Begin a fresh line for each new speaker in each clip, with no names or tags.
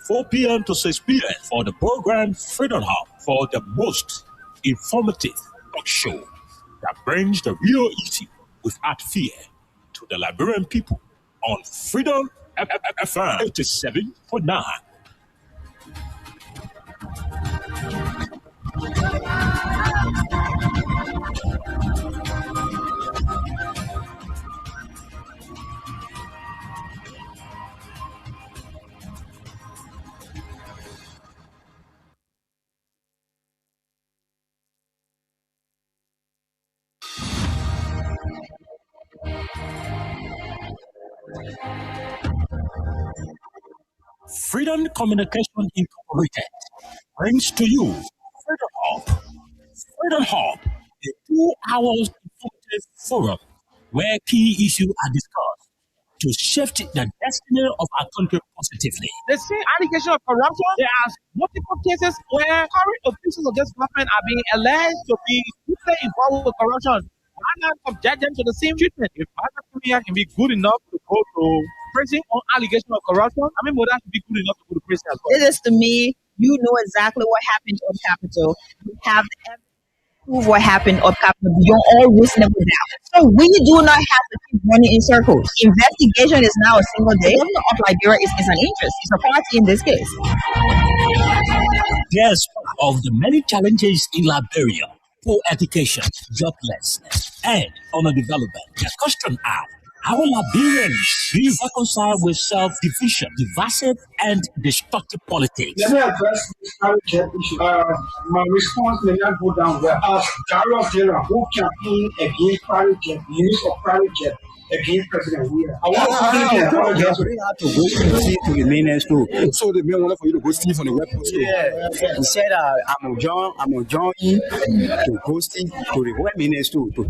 4 p.m. to 6 p.m. for the program Freedom Hub for the most informative talk show that brings the real issue without fear to the Liberian people on Freedom FM 87.9. Freedom Communication Incorporated brings to you Freedom Hub. Freedom Hub, a 2-hour informative forum where key issues are discussed to shift the destiny of our country positively.
The same allegation of corruption, there are multiple cases where current officials of this government are being alleged to be deeply involved with corruption. Why not subject them to the same treatment? If Father Premier can be good enough to go to prison on allegation of corruption, I mean, Moda should be good enough to go to prison as well.
It is to me, you know exactly what happened on Capitol. You have the evidence to prove what happened on Capitol beyond all reasonable doubt. So we do not have to keep running in circles. Investigation is now a single day. The government of Liberia is an interest. It's a party in this case.
Yes, of the many challenges in Liberia, poor education, joblessness, and underdevelopment, the question are, how will Liberians be reconciled with self-division, divisive, and destructive politics?
Let me address this current issue. My response may not go down well. As Director General who campaigned against private jet, the use of private jet against President Weir. I want to apologize.
We have to go to the mainland store. So the main wanted for you to go steal from the web post store. Yeah. He said, I'm gonna join you to go steal to the web mainland store to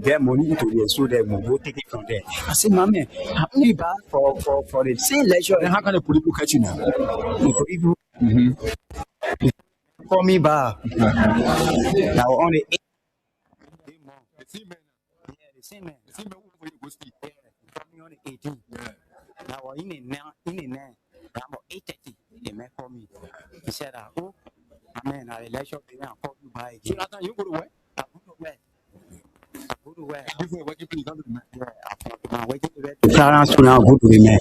get money into the store that will go take it from there. I said, my man, I'm only back for the same lecture. Then how can the police catch you now? The people call me back. Now only 8 months. The same man. You go speak. Yeah, coming on the 18th. Yeah. Now in the now, about 8:30, the man called me. He said, "Oh, I mean, I let you be now. Call you by." So that time you go to work. I go to work. Before working, please don't do the man. Yeah, I'm waiting to work. Parents now go to the man.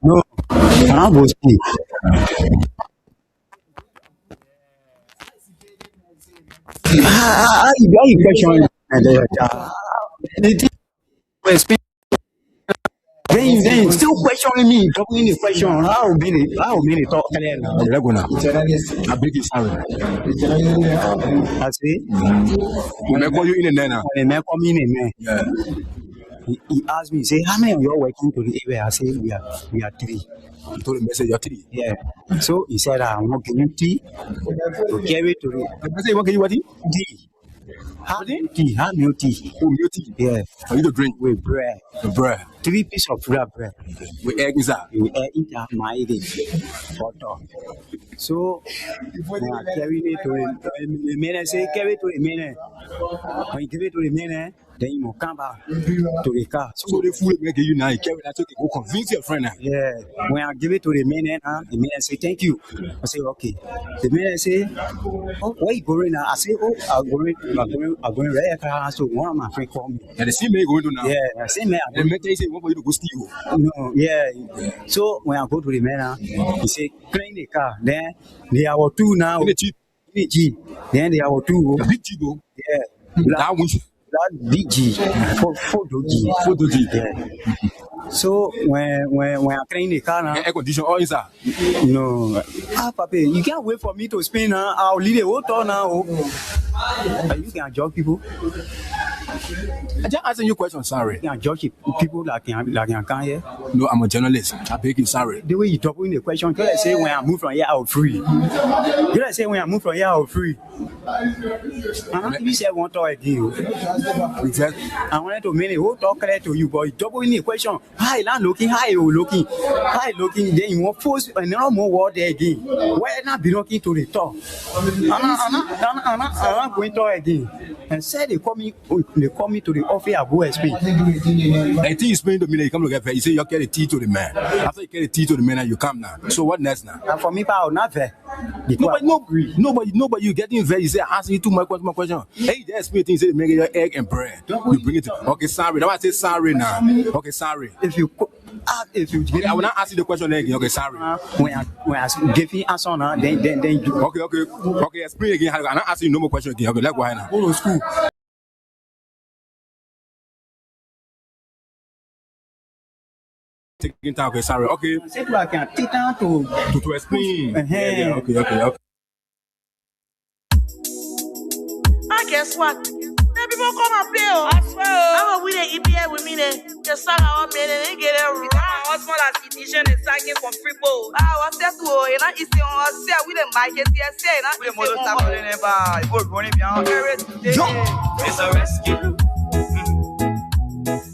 No, I go speak. You question then still questioning me, talking the question. How many talk clear now? I beg you, sorry. I see. When I call you in the now. When I come in there. He asked me, say, how many of you are working to the area? I say, we are 3. He told the message, you're 3. Yeah. So he said, I'm not giving tea to carry to the message. What can you want? Tea. How tea? How milk tea? Oh, milk tea. Yeah. For you to drink with bread. The bread. 3 pieces of bread. With egg inside. With egg inside. My egg. Butter. So when I carry it to the man, say carry it to the man. When you give it to the man, then you will come back to the car. So the food make you now. You carry that to go convince your friend now. Yeah. When I give it to the man say thank you. I say okay. The man say, oh, where you going now? I say, oh, I'm going right here. So one of my friends called me. Yeah, the same man going to now. Yeah, the same man. The man say want for you to go steal. No, yeah. So when I go to the man, he say clean the car. Then they are 2 now. In the G. Then they are 2. The big G go. Yeah. That one. That big G, 4 G. Yeah. So when I clean the car now, air condition all inside. No, Papa, you can't wait for me to spin now. I'll leave the water now. You can judge people. I just answer your question, sorry. You can judge people like you can here. No, I'm a journalist. I beg you, sorry. The way you talk in the question, you say when I move from here, I'll free. You say when I move from here, I'll free. You said one talk again. I wanted to mean it. Who talk clear to you, but you double in the question. Hi, land looking, hi, you looking, hi, looking. Then you want force another more word there again. Why not be looking to the top? I'm not going to again. And said they call me they call me to the office, I go explain.
I think you explain to me that you come to get fair. You say you get the tea to the man. After you get the tea to the man, and you come now. So what next now?
And for me, I will not fair.
Nobody, you getting fair. You say asking you too much question. Hey, just explain things. Say make your egg and bread. You bring it. Okay, sorry. That's why I say sorry now. Okay, sorry.
If you
I will not ask you the question again. Okay, sorry.
When I give you answer now, then you.
Okay. Explain again. I'm not asking you no more question again. Okay, let's go ahead now. Go to school. Taking time. Okay, sorry. Okay.
Say I can take time to
explain.
Yeah.
Okay.
I guess what? The people come and play. I swear. I'm with the EPA with me. The song I made and they get it right. My husband has edition and tagging from Freepo. I was there to and I is on say with the mic and say and I
moto table never. If you running behind.
It's a rescue.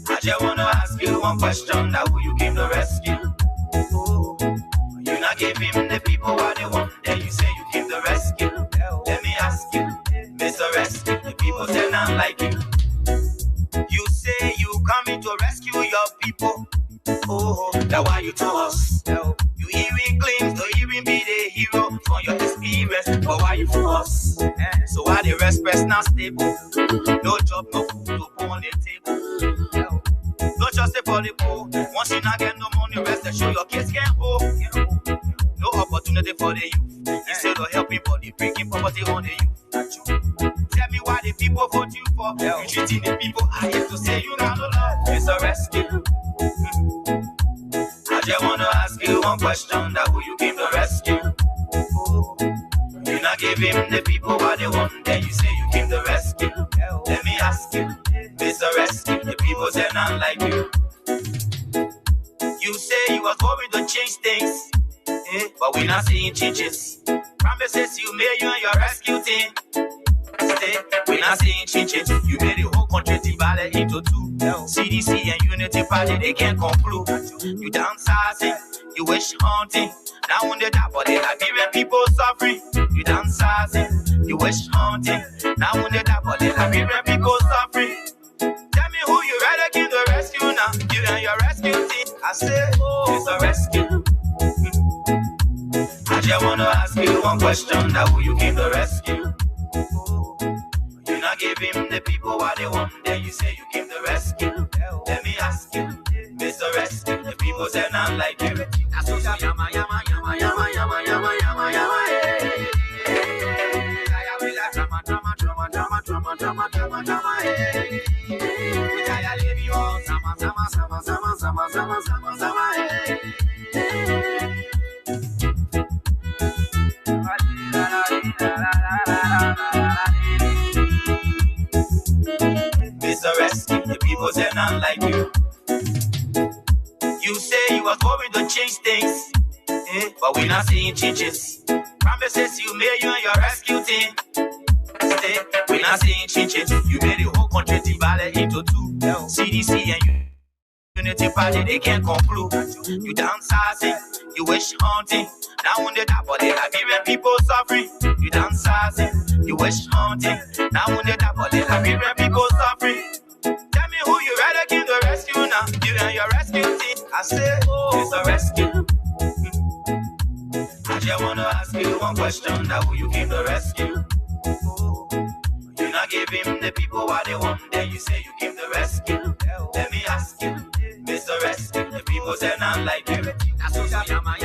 I just wanna ask you one question. That who you came to rescue? You not give him the people what they want. Then you say you came to rescue. Let me ask you, Mr. Rescue. The people say not like you. You say you coming to rescue your people. Oh, that's why you to us. You even claims to even be the hero for your experience. But why you for us? So why the respect not stable? No job, no food, no food on the table. No just for the poor. Once you not get no money, rest and show your kids can hold. No opportunity for the youth. Instead of helping body, breaking poverty on the youth. Tell me why the people vote you for. You treating the people I hate to say you not love. It's a rescue. I just wanna ask you one question. That who you came to rescue? You not give him the people what they want. Then you say you came to rescue. Let me ask you, Mr. Rescue. The people say not like you. You say you was hoping to change things, but we not seeing changes. Promises you made you and your rescue team. We not seeing changes. You made the whole country divided into two. CDC and Unity Party, they can't conclude. You downsizing, you wish hunting. Now on the top of the Liberian people suffering. You downsizing, you wish hunting. Now on the top of the Liberian people suffering. Tell me who you rather came to rescue now. You and your rescue team. I say, it's a rescue. I just wanna ask you one question. That who you came to rescue? You not give him the people what they want. Then you say you came to rescue. Let me ask you, Mr. Rescue. The people say not like you. I so yama. Mr. Rescue, the people say not like you. You say you was hoping to change things, but we not seeing changes. Promises you made you and your rescue team. We not seeing changes. You made the whole country divided into two. CDC and Unity Party, they can't conclude. You downsizing, you wish hunting. Now on the top of the Liberian people suffering. You downsizing, you wish hunting. Now on the top of the Liberian people suffering. Tell me who you rather came to rescue now. You and your rescue team. I say, it's a rescue. I just wanna ask you one question. That who you came to rescue? You not give him the people what they want. Then you say you came to rescue. Let me ask you, Mr. Rescue. The people say not like you. I so yama.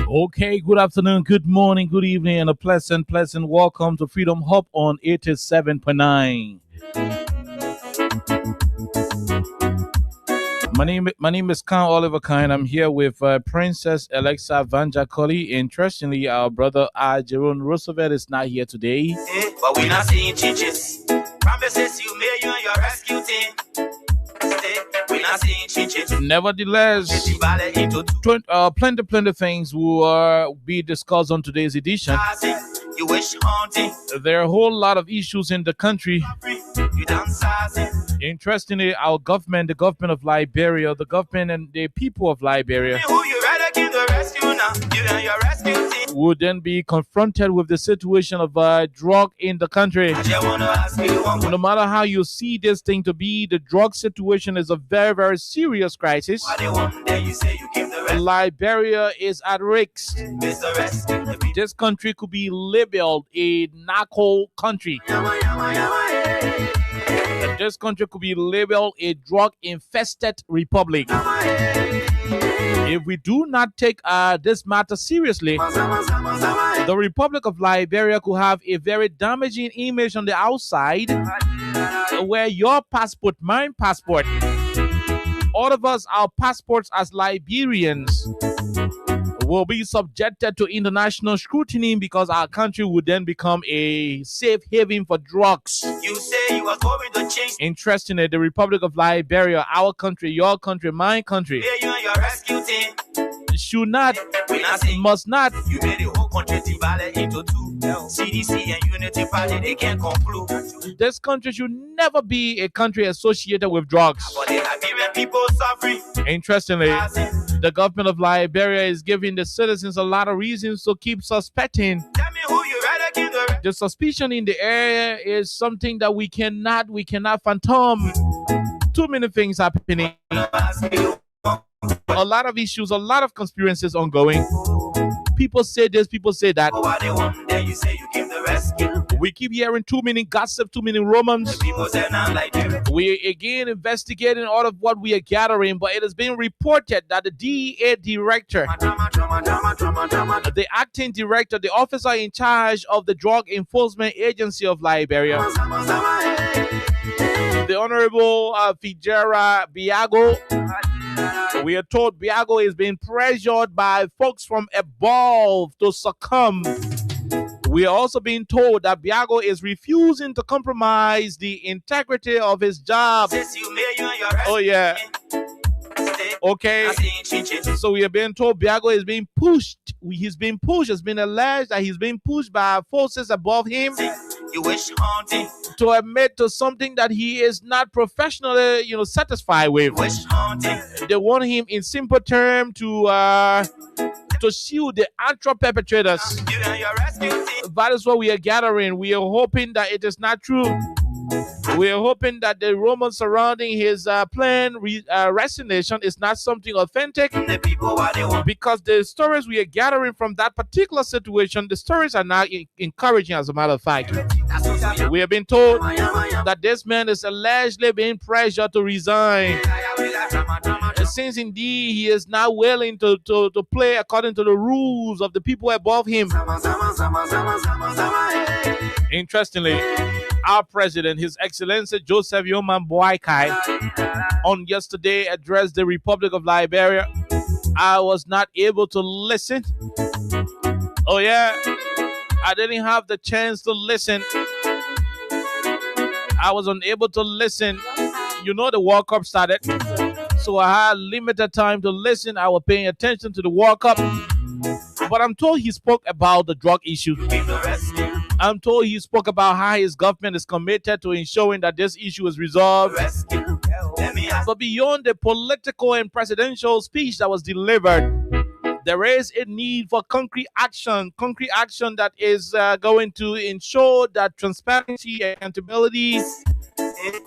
Okay, good afternoon, good morning, good evening, and a pleasant welcome to Freedom Hub on 87.9. My name is Khan Oliver Khan. I'm here with Princess Alexa Vanjakoli. Interestingly, our brother Jerome Roosevelt is not here today.
But we not seeing changes. Promises you made you and your rescue team. We not seeing changes.
Nevertheless, plenty things will be discussed on today's edition.
You wish haunting.
There are a whole lot of issues in the country
You done saucy.
Interestingly, our government, the government of Liberia, the government and the people of Liberia,
Who you rather give the rescue now? You and your rescue team.
would then be confronted with the situation of drug in the country.
I just wanna ask you one
No matter how you see this thing to be, the drug situation is a very, very serious crisis.
why they one day you say you give the rescue.
Liberia is at risk.
Mr. Rescue. The people.
This country could be labeled a narco country.
Yama, yama, yama, hey.
This country could be labeled a drug-infested republic. If we do not take this matter seriously, the Republic of Liberia could have a very damaging image on the outside, where your passport, my passport, all of us, our passports as Liberians, will be subjected to international scrutiny because our country would then become a safe haven for drugs.
You say you was going to change.
Interestingly, the Republic of Liberia, our country, your country, my country,
Yeah, you and your rescue team.
should not,
We not saying
must not
you made the whole country divided into two. CDC and Unity Party, they can't conclude.
this country should never be a country associated with drugs.
But the Liberian people suffering.
Interestingly, the government of Liberia is giving the citizens a lot of reasons to keep suspecting.
Tell me who you rather give the rescue.
The suspicion in the area is something that we cannot phantom. Too many things happening. A lot of issues, a lot of conspiracies ongoing. People say this, people say that.
Why they one day you say you give the rescue.
We keep hearing too many gossip, too many rumors.
People say not like you.
We again investigating all of what we are gathering, but it has been reported that the DEA director, the acting director, the officer in charge of the Drug Enforcement Agency of Liberia, the Honorable Fijera Biago, we are told Biago is being pressured by folks from above to succumb. We are also being told that Biago is refusing to compromise the integrity of his job.
Since you made you and your rescue.
Oh, yeah. Okay. So we are being told Biago is being pushed. He's being pushed. It's been alleged that he's being pushed by forces above him
You wish haunting.
to admit to something that he is not professionally, satisfied with.
Wish haunting.
They want him, in simple terms, to shield the actual perpetrators.
You and your rescue team.
That is what we are gathering. We are hoping that it is not true. We are hoping that the rumors surrounding his planned resignation is not something authentic,
The people what they want.
because the stories we are gathering from that particular situation, the stories are not encouraging, as a matter of fact.
That's what you
We have been told that this man is allegedly being pressured to resign, since indeed he is not willing to play according to the rules of the people above him. Interestingly, our president, His Excellency Joseph Yoman Boakai, on yesterday addressed the Republic of Liberia. I was not able to listen. Oh yeah, I didn't have the chance to listen. I was unable to listen. The World Cup started, so I had limited time to listen. I was paying attention to the World Cup, but I'm told he spoke about the drug issue.
give the rescue.
I'm told he spoke about how his government is committed to ensuring that this issue is resolved.
Rescue. Let me ask.
But beyond the political and presidential speech that was delivered, there is a need for concrete action that is going to ensure that transparency and accountability,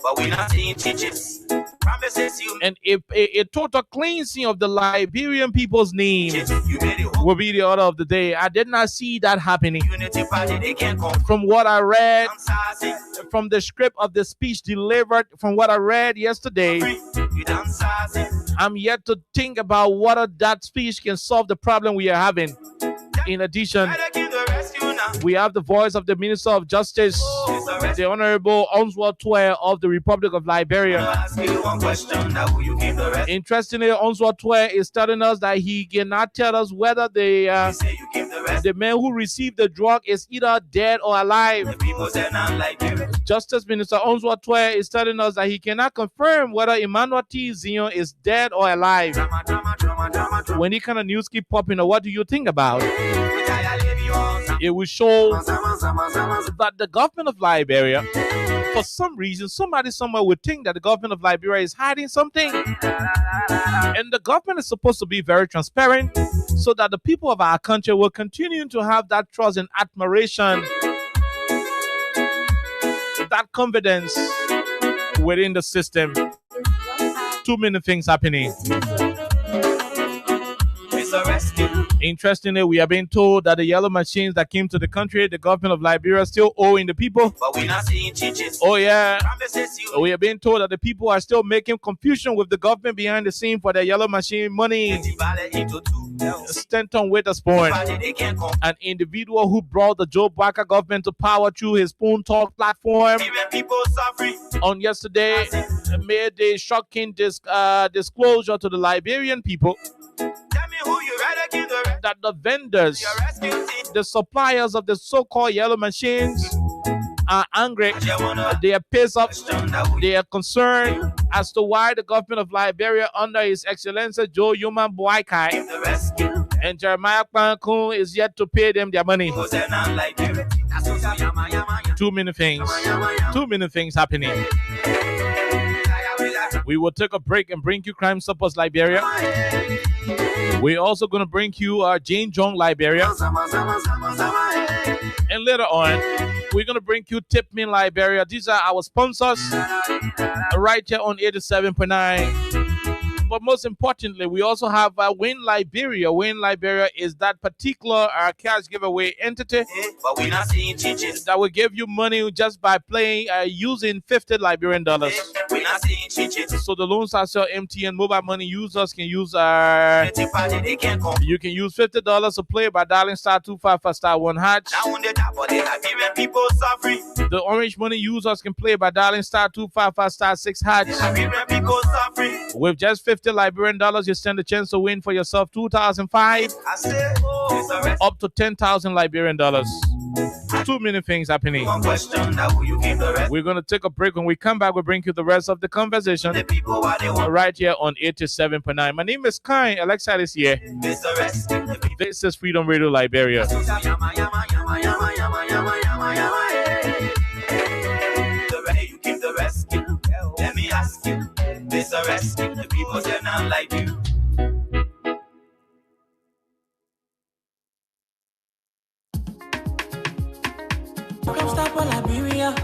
But we not seeing teachers. Promises you
and a total cleansing of the Liberian people's name
you made it.
will be the order of the day. I did not see that happening.
Unity Party, they can't come.
From what I read,
I'm saucy.
from the script of the speech delivered, from what I read yesterday,
You done saucy.
I'm yet to think about whether that speech can solve the problem we are having. In addition,
Better give the rescue now.
we have the voice of the Minister of Justice, the Honorable Onswell Twe of the Republic of Liberia.
Ask you one question. Now who you give the rescue?
Interestingly, Onswell Twe is telling us that he cannot tell us whether the
Say you give the rescue.
man who received the drug is either dead or alive.
The people say not like you.
Justice Minister Onswell Twe is telling us that he cannot confirm whether Emmanuel T. Zion is dead or alive.
Drama, drama, drama, drama, drama.
When these kind of news keep popping up, what do you think about?
We tired of living on.
It will show
Sama, sama, sama, sama.
that the government of Liberia, For some reason, somebody somewhere would think that the government of Liberia is hiding something. And the government is supposed to be very transparent so that the people of our country will continue to have that trust and admiration, that confidence within the system. Too many things happening. Interestingly, we are being told that the yellow machines that came to the country, the government of Liberia still owing the people.
But we're not seeing changes.
Oh yeah. We are being told that the people are still making confusion with the government behind the scene for their yellow machine money. Stanton Witherspoon, an individual who brought the Joe Barker government to power through his Spoon Talk platform, on yesterday made a shocking disclosure to the Liberian people that the vendors, the suppliers of the so-called yellow machines are angry. They are pissed off. They are concerned as to why the government of Liberia under His Excellency Joe Human Boakai and Jeremiah Kpankun is yet to pay them their money. Too many things. Too many things happening. We will take a break and bring you Crime Stoppers Liberia. We're also going to bring you Jane Jong Liberia. And later on, we're going to bring you Tipman Liberia. These are our sponsors right here on 87.9. But most importantly, we also have Win Liberia. Win Liberia is that particular cash giveaway entity
But we're not seeing changes.
that will give you money just by playing using 50 Liberian dollars.
We're not seeing changes.
So the Lone Star Cell MTN mobile money users can use
They can't come.
you can use $50 to play by dialing *255 *1#.
Now on the top of the Liberian people suffering.
The Orange money users can play by dialing *255 *6#.
Liberian people suffering.
With just 50 Liberian dollars, you stand a chance to win for yourself 2,005
I say, it's a rest.
up to 10,000 Liberian dollars. Too many things happening.
One question, now will you give the rest?
We're going to take a break. When we come back, we'll bring you the rest of the conversation
The people what they want.
right here on 87.9. My name is Kai. Alexa is here.
It's the rest. The people.
This is Freedom Radio Liberia.
The way you give the rescue. Let me ask you. It's the rest. The people say not like you.
Crime Stopper Liberia,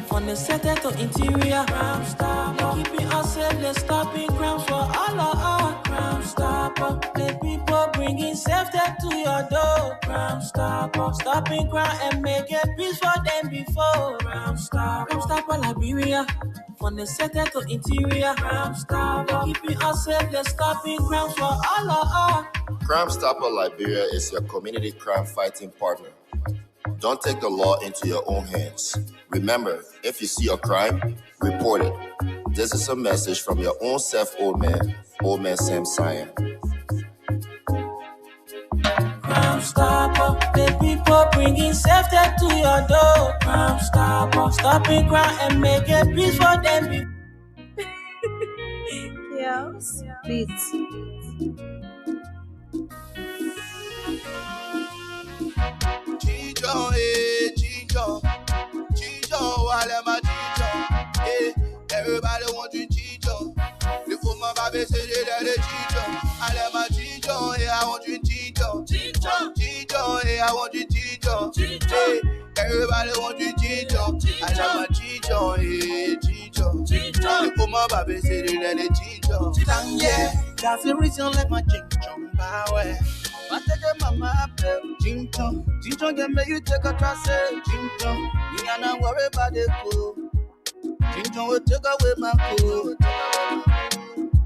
from the center to interior. Crime Stopper, keeping us safe, let's stopping crimes for all of us. Crime Stopper, the people bringing safety to your door. Crime Stopper, stopping crime and making peace for them before. Crime Stopper Liberia, from the center to interior. Crime Stopper, keeping us safe, let's stopping crimes for all of us.
Crime Stopper Liberia is your community crime fighting partner. Don't take the law into your own hands. Remember, if you see a crime, report it. This is a message from your own self, Old Man Sam Sion.
Crime Stopper, the people bringing safety to your door. Crime Stopper, stopping crime and making peace for them.
Yes. Beats.
Everybody want to Chicho. The woman baby say that they Chicho. I let my Chicho, yeah, I want you Chicho. Chicho, yeah, I want you Chicho. Hey, everybody want you Chicho. I let my Chicho, yeah, Chicho. The woman baby say that they Chicho. Yeah, that's the reason let my Chicho power. But take your mama up, Chicho. Chicho can make you take a trust, Chicho. You ain't worry about the cool. Chicho will take away my cool.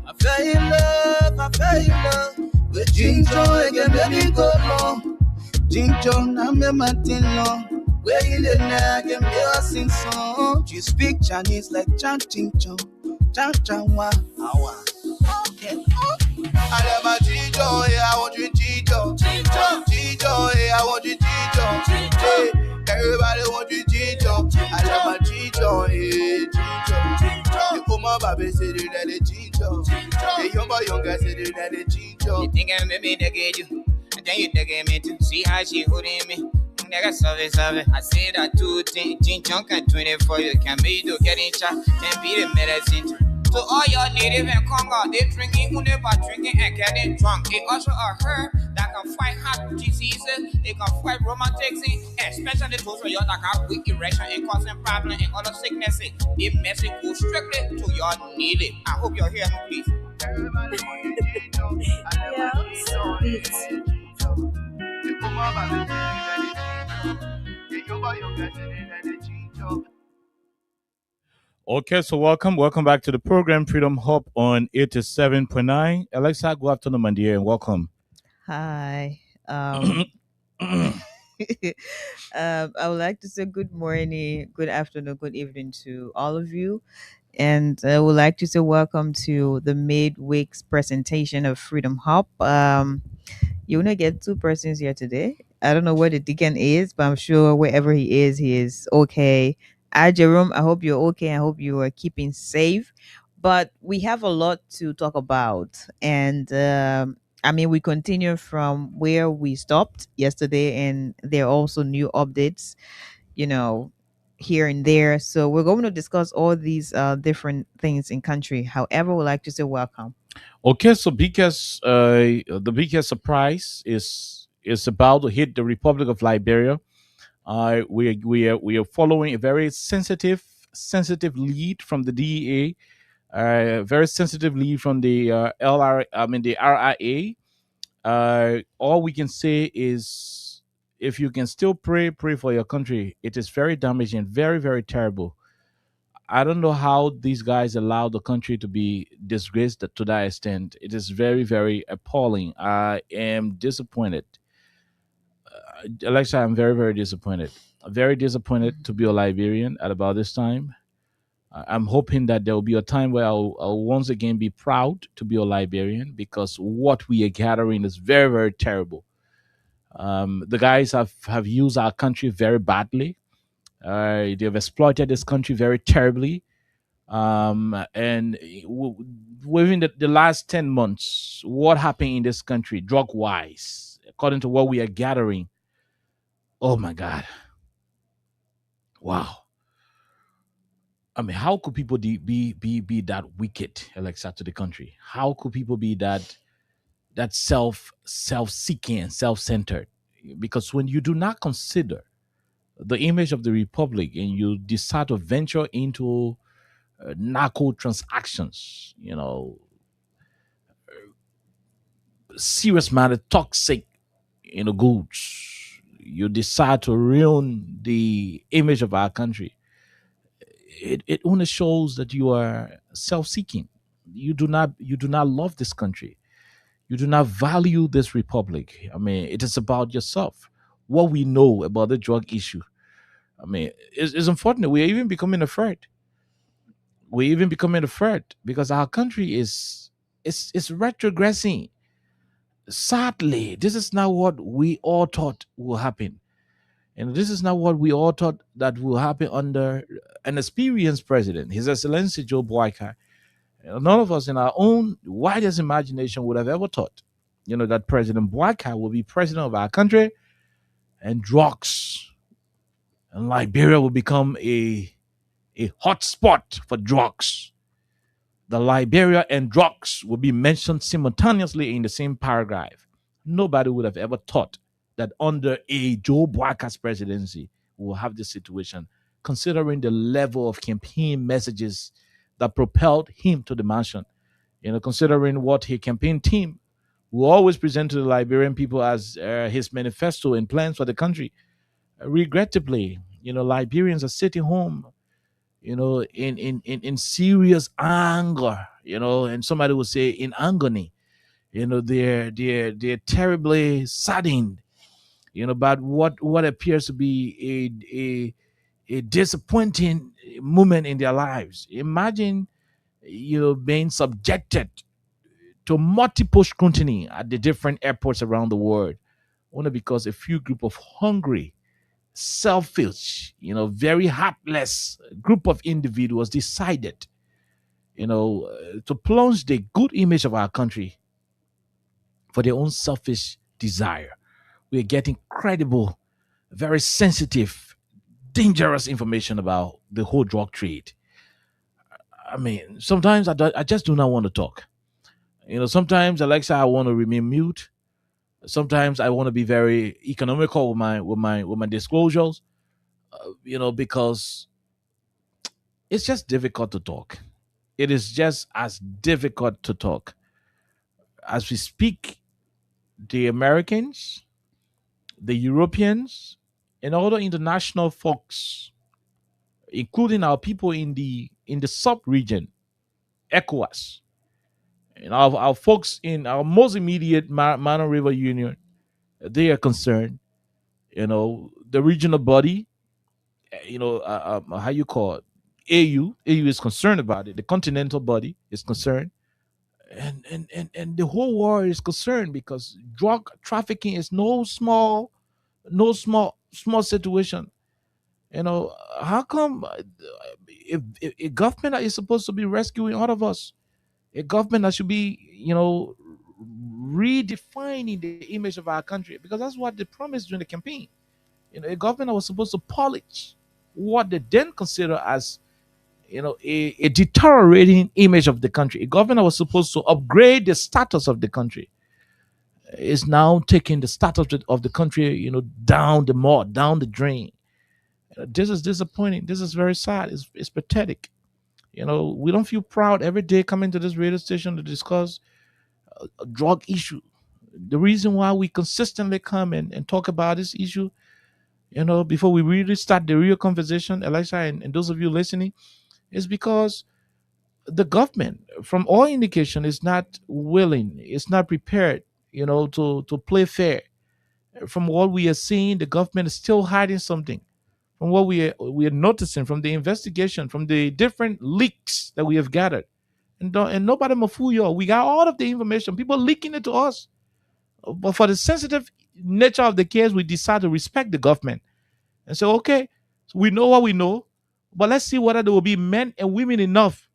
I fell in love with Chicho, I can make me go long. Chicho, now me Martin long. Where you live now, I can be a sing song. You speak Chinese like Chan Chicho, Chan Chan Wa Awa. I love my Chicho, yeah, I want you Chicho. Chicho, yeah, I want you Chicho. Hey, everybody want you Chicho. I love my Chicho, yeah, Chicho. The woman baby say that they Chicho. The young guy say that they Chicho.
You think I made me get you, and then you take me to see how she holding me. nigga, service. I say that two things, junk and 24, you can be to get in chat, can be the medicine. To all your native and Congo, they drinking only by drinking and getting drunk. They also are her that can fight heart diseases, they can fight romantics, especially those of you that have weak erection and causing problems and other sicknesses. They message go strictly to your native. I hope you're here, please.
Okay, so welcome back to the program Freedom Hub on 87.9. Alexa, good afternoon, my dear, and welcome.
Hi. I would like to say good morning, good afternoon, good evening to all of you. And I would like to say welcome to the midweek's presentation of Freedom Hub. You want to get two persons here today. I don't know where the deacon is, but I'm sure wherever he is okay. Jerome, I hope you're okay. I hope you are keeping safe. But we have a lot to talk about. And we continue from where we stopped yesterday, and there are also new updates, here and there. So we're going to discuss all these different things in country. However, we'd like to say welcome.
Okay, so because the biggest surprise is about to hit the Republic of Liberia. We are following a very sensitive lead from the DEA, very sensitive lead from the the RIA. All we can say is, if you can still pray for your country. It is very damaging, very, very terrible. I don't know how these guys allow the country to be disgraced to that extent. It is very, very appalling. I am disappointed. Alexa, I'm very, very disappointed. Very disappointed to be a Liberian at about this time. I'm hoping that there will be a time where I'll once again be proud to be a Liberian, because what we are gathering is very, very terrible. The guys have used our country very badly. They've exploited this country very terribly. And within the last 10 months, what happened in this country, drug wise, according to what we are gathering? Oh my God. Wow. I mean, how could people be that wicked, Alexa, to the country? How could people be that self-seeking and self-centered? Because when you do not consider the image of the republic and you decide to venture into narco transactions, serious matter, toxic, goods, you decide to ruin the image of our country. It only shows that you are self-seeking. You do not love this country. You do not value this republic. I mean, it is about yourself. What we know about the drug issue, I mean, it's unfortunate. We are even becoming afraid. We're even becoming afraid because our country is retrogressing. Sadly, this is not what we all thought will happen. And this is not what we all thought that will happen under an experienced president, His Excellency Joe Boyka. None of us in our own widest imagination would have ever thought, that President Boyka will be president of our country, and drugs and Liberia will become a hot spot for drugs. The Liberia and drugs will be mentioned simultaneously in the same paragraph. Nobody would have ever thought that under a Joe Boyka's presidency, we will have this situation, considering the level of campaign messages that propelled him to the mansion. Considering what his campaign team will always present to the Liberian people as his manifesto and plans for the country. Regrettably, Liberians are sitting home, in serious anger, and somebody would say in agony. They're terribly saddened, about what appears to be a disappointing moment in their lives. Imagine, being subjected to multiple scrutiny at the different airports around the world, only because a few group of hungry, selfish, very heartless group of individuals decided, to plunge the good image of our country for their own selfish desire. We are getting credible
very sensitive, dangerous information about the whole drug trade. I mean, sometimes I just do not want to talk. Sometimes, Alexa, I want to remain mute. Sometimes I want to be very economical with my disclosures. Because it's just difficult to talk. It is just as difficult to talk as we speak. The Americans, the Europeans, and all the international folks, including our people in the sub region, ECOWAS, and our folks in our most immediate Mano River Union, they are concerned. The regional body, how you call it, AU is concerned about it. The continental body is concerned, and the whole world is concerned because drug trafficking is no small situation. How come if a government that is supposed to be rescuing all of us, a government that should be redefining the image of our country, because that's what they promised during the campaign. A government that was supposed to polish what they then consider as a deteriorating image of the country. A government that was supposed to upgrade the status of the country is now taking the status of the country, down the mud, down the drain. This is disappointing. This is very sad. It's pathetic. We don't feel proud every day coming to this radio station to discuss a drug issue. The reason why we consistently come and talk about this issue, before we really start the real conversation, Alexa, and those of you listening, is because the government, from all indication, is not willing, it's not prepared, to play fair. From what we are seeing, the government is still hiding something. From what we are noticing from the investigation, from the different leaks that we have gathered, and nobody will fool you. We got all of the information, people leaking it to us. But for the sensitive nature of the case, we decide to respect the government and say, okay, so we know what we know, but let's see whether there will be men and women enough,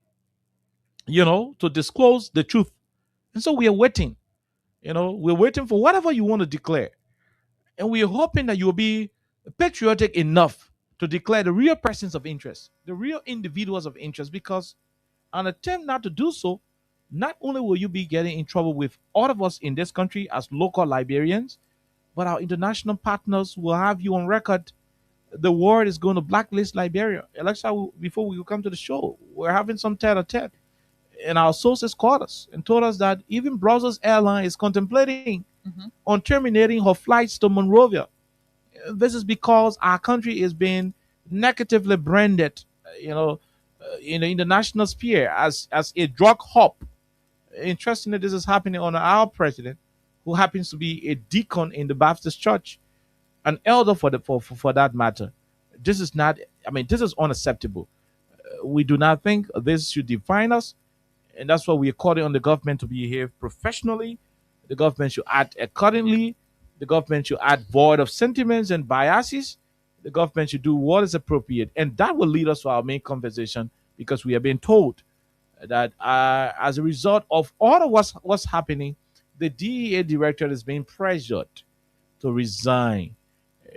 to disclose the truth. And so we are waiting. We're waiting for whatever you want to declare. And we are hoping that you'll be patriotic enough to declare the real persons of interest, the real individuals of interest, because an attempt not to do so, not only will you be getting in trouble with all of us in this country as local Liberians, but our international partners will have you on record. The world is going to blacklist Liberia. Alexa, before we come to the show, we're having some tete-a-tete, and our sources called us and told us that even Brussels Airlines is contemplating on terminating her flights to Monrovia. This is because our country is being negatively branded, in the international sphere as a drug hub. Interestingly, this is happening under our president, who happens to be a deacon in the Baptist Church, an elder for that matter. This is not. I mean, this is unacceptable. We do not think this should define us, and that's why we are calling on the government to behave professionally. The government should act accordingly. The government should act void of sentiments and biases. The government should do what is appropriate, and that will lead us to our main conversation, because we have been told that as a result of all of what's happening, the DEA director is being pressured to resign.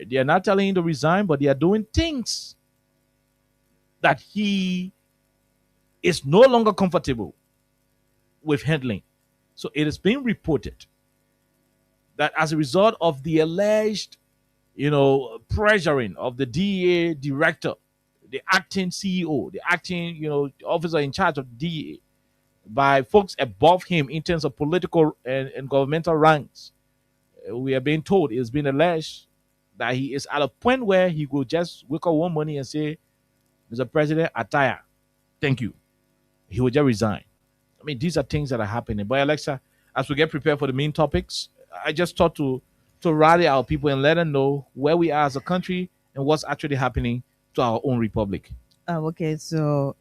They are not telling him to resign, but they are doing things that he is no longer comfortable with handling. So it is being reported that as a result of the alleged, pressuring of the DEA director, the acting CEO, the acting, officer in charge of the DEA, by folks above him in terms of political and governmental ranks, we are being told, it's been alleged that he is at a point where he will just wake up one morning and say, Mr. President, I tire. Thank you. He will just resign. I mean, these are things that are happening. But Alexa, as we get prepared for the main topics, I just thought to rally our people and let them know where we are as a country and what's actually happening to our own republic.
Okay, so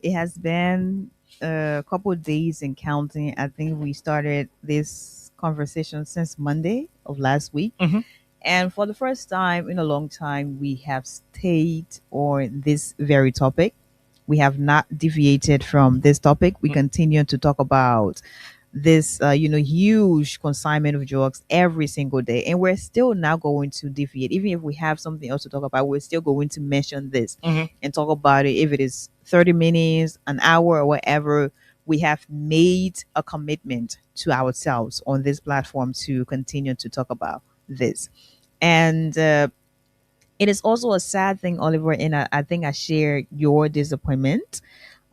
it has been a couple of days and counting. I think we started this conversation since Monday of last week. And for the first time in a long time, we have stayed on this very topic. We have not deviated from this topic. We continue to talk about this huge consignment of drugs every single day, and we're still not going to deviate. Even if we have something else to talk about, we're still going to mention this and talk about it. If it is 30 minutes, an hour, or whatever, we have made a commitment to ourselves on this platform to continue to talk about this. And it is also a sad thing, Oliver, and I think I share your disappointment.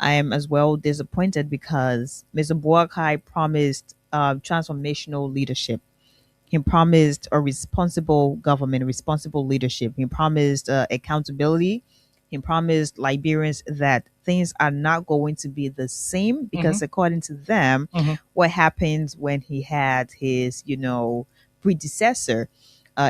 I am as well disappointed because Mr. Boakai promised transformational leadership. He promised a responsible government, responsible leadership. He promised accountability. He promised Liberians that things are not going to be the same because, according to them, what happened when he had his, predecessor,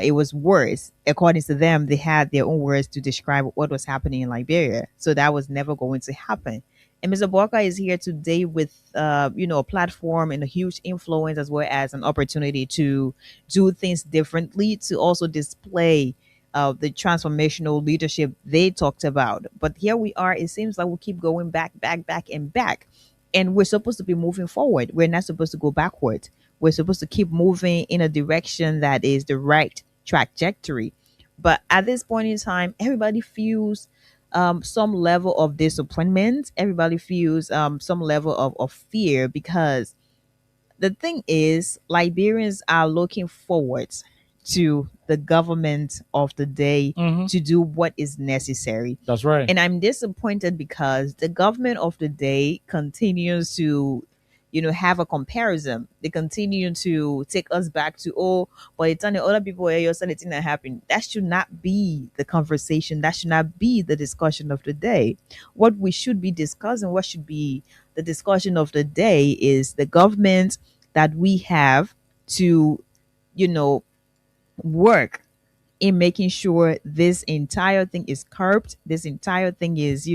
it was worse. According to them, they had their own words to describe what was happening in Liberia. So that was never going to happen. And Mr. Boakai is here today with, a platform and a huge influence, as well as an opportunity to do things differently, to also display the transformational leadership they talked about. But here we are. It seems like we keep going back, and back. And we're supposed to be moving forward. We're not supposed to go backward. We're supposed to keep moving in a direction that is the right trajectory. But at this point in time, everybody feels some level of disappointment. Everybody feels some level of fear because the thing is, Liberians are looking forward to the government of the day to do what is necessary.
That's right.
And I'm disappointed because the government of the day continues to, have a comparison. They continue to take us back to, but it's only other people where you're saying it's not happening. That should not be the conversation. That should not be the discussion of the day. What we should be discussing, what should be the discussion of the day is the government that we have to, work in making sure this entire thing is curbed, this entire thing is,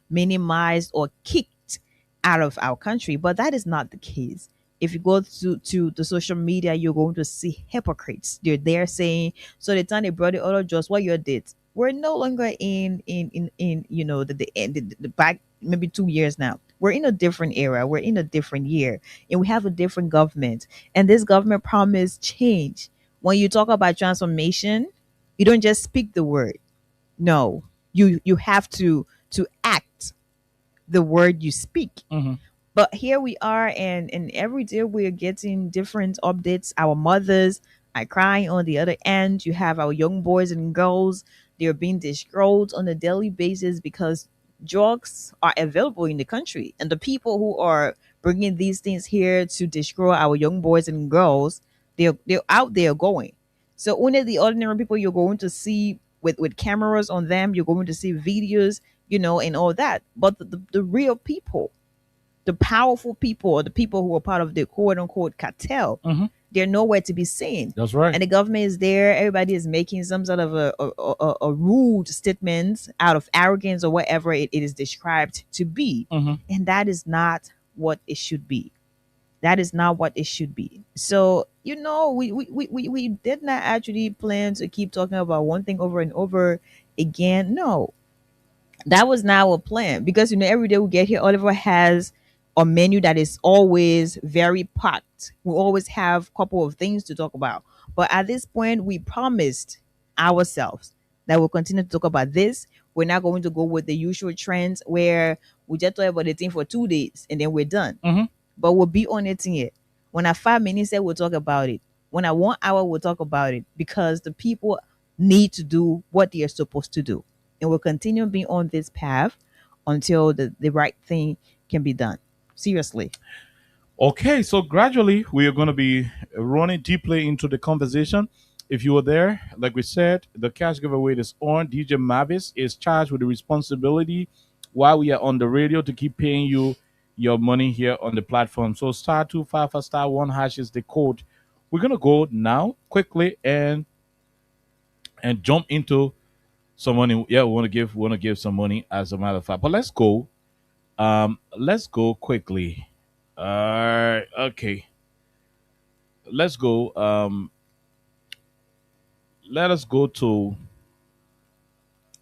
minimized or kicked out of our country. But that is not the case. If you go to the social media, you're going to see hypocrites. They're there saying, so the time they brought the other just what you did. We're no longer in the back maybe 2 years now. We're in a different era. We're in a different year, and we have a different government. And this government promised change. When you talk about transformation, you don't just speak the word. No, you have to act the word you speak. But here we are, and every day we're getting different updates. Our mothers are crying on the other end. You have our young boys and girls. They're being destroyed on a daily basis because drugs are available in the country. And the people who are bringing these things here to destroy our young boys and girls, they're out there going. So only the ordinary people you're going to see with cameras on them, you're going to see videos, and all that. But the real people, the powerful people, or the people who are part of the quote unquote cartel, they're nowhere to be seen.
That's right.
And the government is there. Everybody is making some sort of a rude statement out of arrogance or whatever it is described to be. And that is not what it should be. That is not what it should be. So, we did not actually plan to keep talking about one thing over and over again. No, that was not our plan because, every day we get here, Oliver has a menu that is always very packed. We always have a couple of things to talk about. But at this point, we promised ourselves that we'll continue to talk about this. We're not going to go with the usual trends where we just talk about the thing for 2 days and then we're done. But we'll be on it here. When I 5 minutes, we'll talk about it. When I 1 hour, we'll talk about it because the people need to do what they are supposed to do. And we'll continue being on this path until the right thing can be done. Seriously.
Okay, so gradually we are going to be running deeply into the conversation. If you were there, like we said, the cash giveaway is on. DJ Mavis is charged with the responsibility while we are on the radio to keep paying you your money here on the platform. So *255*1# is the code. We're going to go now quickly and jump into some money. Yeah, we want to give some money as a matter of fact. But let's go. Let's go quickly. Okay. Let's go. Let us go to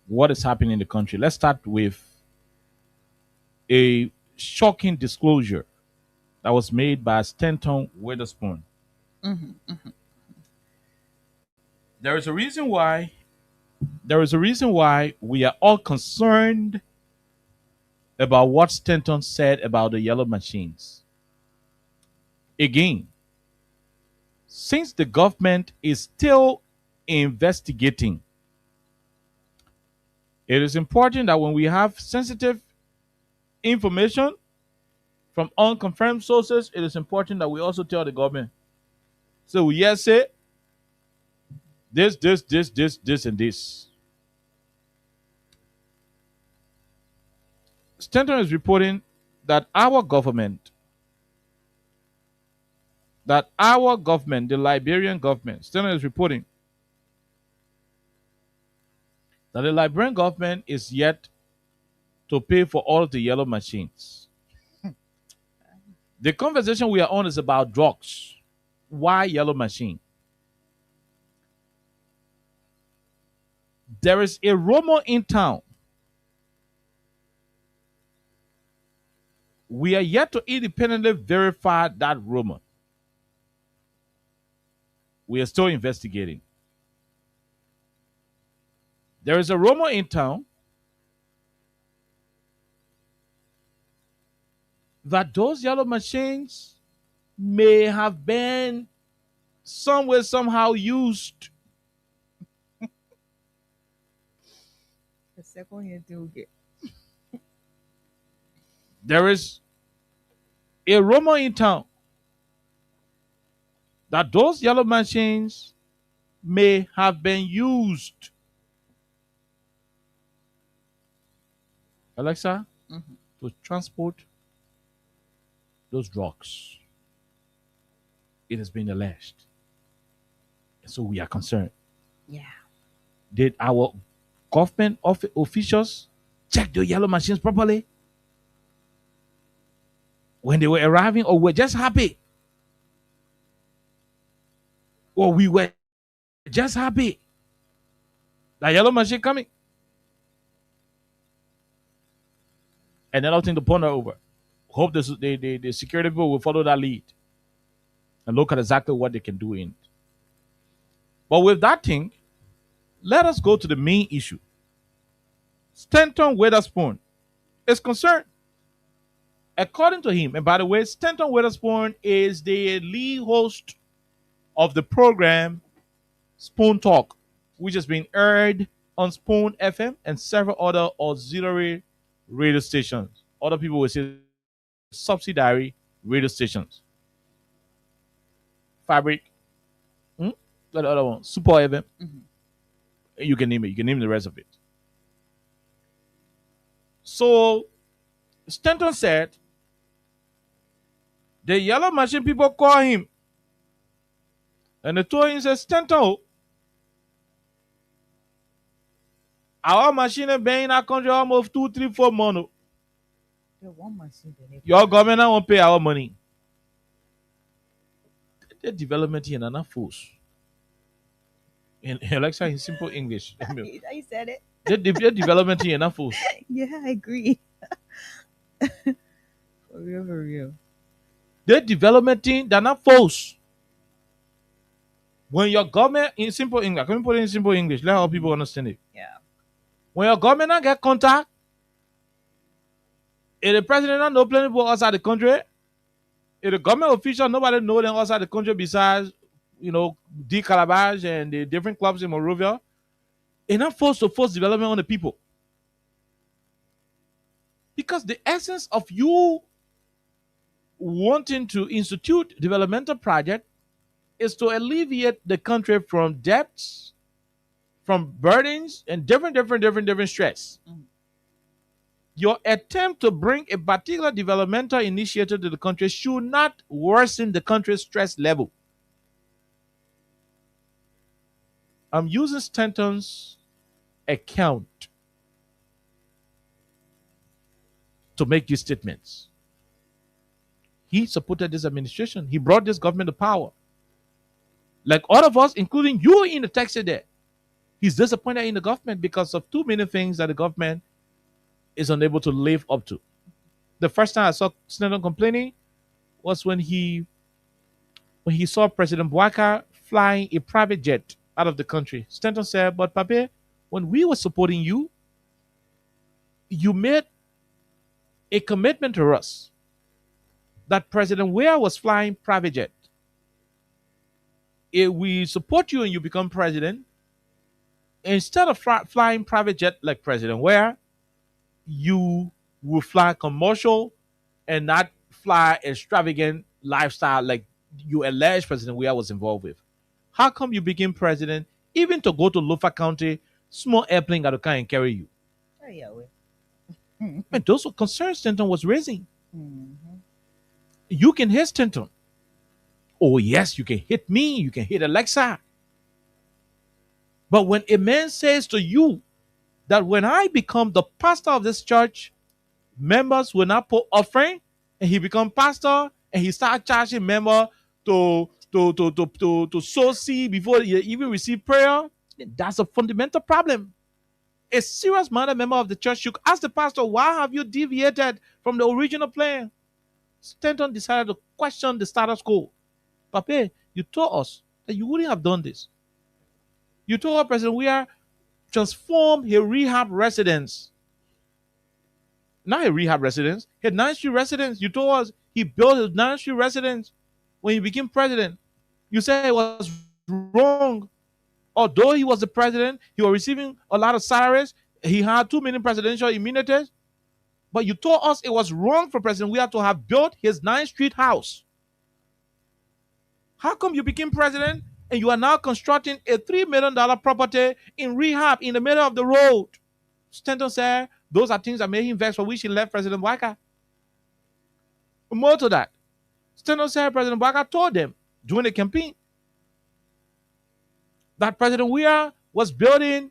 what is happening in the country. Let's start with a shocking disclosure that was made by Stanton Witherspoon.
Mhm, mhm.
There is a reason why. There is a reason why we are all concerned about what Stanton said about the yellow machines. Again, since the government is still investigating, it is important that when we have sensitive information from unconfirmed sources, it is important that we also tell the government. So we yes say this, and this. Stanton is reporting that our government, the Liberian government, Stanton is reporting that the Liberian government is yet to pay for all of the yellow machines. The conversation we are on is about drugs. Why yellow machine? There is a rumor in town. We are yet to independently verify that rumor. We are still investigating. There is a rumor in town that those yellow machines may have been somewhere, somehow used.
The second here do get.
There is a rumor in town that those yellow machines may have been used. Alexa, to transport those drugs. It has been alleged. So we are concerned.
Yeah.
Did our government officials check the yellow machines properly when they were arriving, or were just happy? Or we were just happy that yellow machine coming? And then I'll think to ponder over. Hope the security people will follow that lead and look at exactly what they can do in it. But with that thing, let us go to the main issue. Stanton Witherspoon is concerned. According to him, and by the way, Stanton Witherspoon is the lead host of the program Spoon Talk, which has been aired on Spoon FM and several other auxiliary radio stations. Other people will say subsidiary radio stations. Fabric, the other one, Super FM. You can name it. You can name the rest of it. So Stanton said the yellow machine people call him, and they told him, said, Stanton, our machine has been in our country almost 2, 3, 4 months. Your government won't pay our money. The development here is not force. In Alexa, in simple English.
You said it.
The development here is not force.
Yeah, I agree. For real, for real.
The development thing, they're not force. When your government, in simple English, can we put it in simple English? Let how people understand it.
Yeah.
When your government not get contact, if the president not know plenty people outside the country, if the government official nobody know them outside the country besides, D Calabash and the different clubs in Monrovia, it's not forced to force development on the people. Because the essence of you wanting to institute developmental project is to alleviate the country from debts, from burdens, and different stress. Your attempt to bring a particular developmental initiative to the country should not worsen the country's stress level. I'm using Stanton's account to make these statements. He supported this administration. He brought this government to power. Like all of us, including you in the taxi there, he's disappointed in the government because of too many things that the government is unable to live up to. The first time I saw Stanton complaining was when he saw President Bouaka flying a private jet out of the country. Stanton said, "But Pape, when we were supporting you, you made a commitment to us that President Weah was flying private jet. If we support you and you become president, instead of flying private jet like President Weah, you will fly commercial and not fly extravagant lifestyle like you allege President Weah was involved with. How come you became president, even to go to Lofa County, small airplane got to come and carry you?"
Oh, yeah, well.
And those were concerns Stanton was raising. You can hit Stanton. Oh, yes, you can hit me. You can hit Alexa. But when a man says to you that when I become the pastor of this church, members will not put offering, and he become pastor, and he start charging member to sow seed before you even receive prayer, that's a fundamental problem. A serious minded member of the church should ask the pastor, why have you deviated from the original plan? Stanton decided to question the status quo. Pape, you told us that you wouldn't have done this. You told our president we are transform his rehab residence. Not a rehab residence, his 9th Street residence. You told us he built his 9th Street residence when he became president. You said it was wrong. Although he was the president, he was receiving a lot of salaries. He had too many presidential immunities. But you told us it was wrong for President Weah to have built his 9th Street house. How come you became president and you are now constructing a $3 million property in rehab in the middle of the road? Stanton said those are things that made him vex, for which he left President Bouaka. More to that, Stanton said President Bouaka told them during the campaign that President Weah was building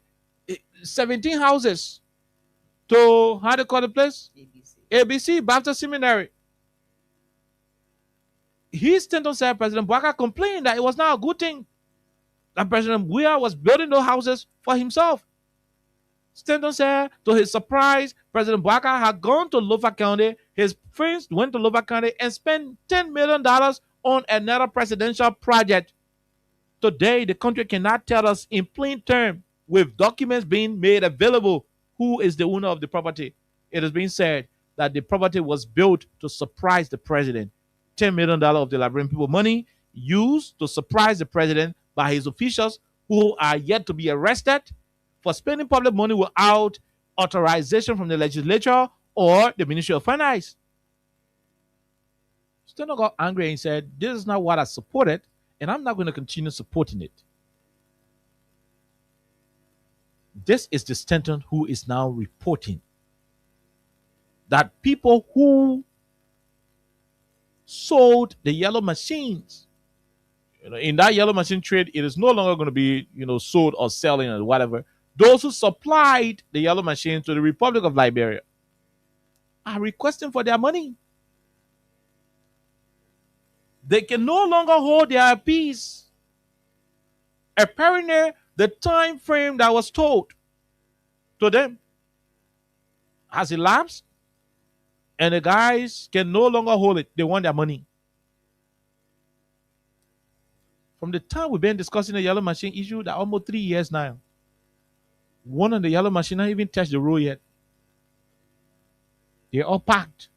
17 houses to, how do you call the place? ABC, Baptist Seminary. Stanton said President Bouaka complained that it was not a good thing that President Weah was building those houses for himself. Stanton said, to his surprise, President Bouaka had gone to Lofa County. His friends went to Lofa County and spent $10 million on another presidential project. Today, the country cannot tell us in plain terms, with documents being made available, who is the owner of the property. It has been said that the property was built to surprise the president. $10 million of the Liberian people money used to surprise the president by his officials who are yet to be arrested for spending public money without authorization from the legislature or the Ministry of Finance. Stanton got angry and said, "This is not what I supported, and I'm not going to continue supporting it." This is the Stanton who is now reporting that people who sold the yellow machines, in that yellow machine trade, it is no longer going to be, sold or selling or whatever. Those who supplied the yellow machines to the Republic of Liberia are requesting for their money. They can no longer hold their peace. Apparently, the time frame that was told to them has elapsed, and the guys can no longer hold it. They want their money. From the time we've been discussing the yellow machine issue, that almost 3 years now. One of the yellow machine not even touched the road yet. They're all packed.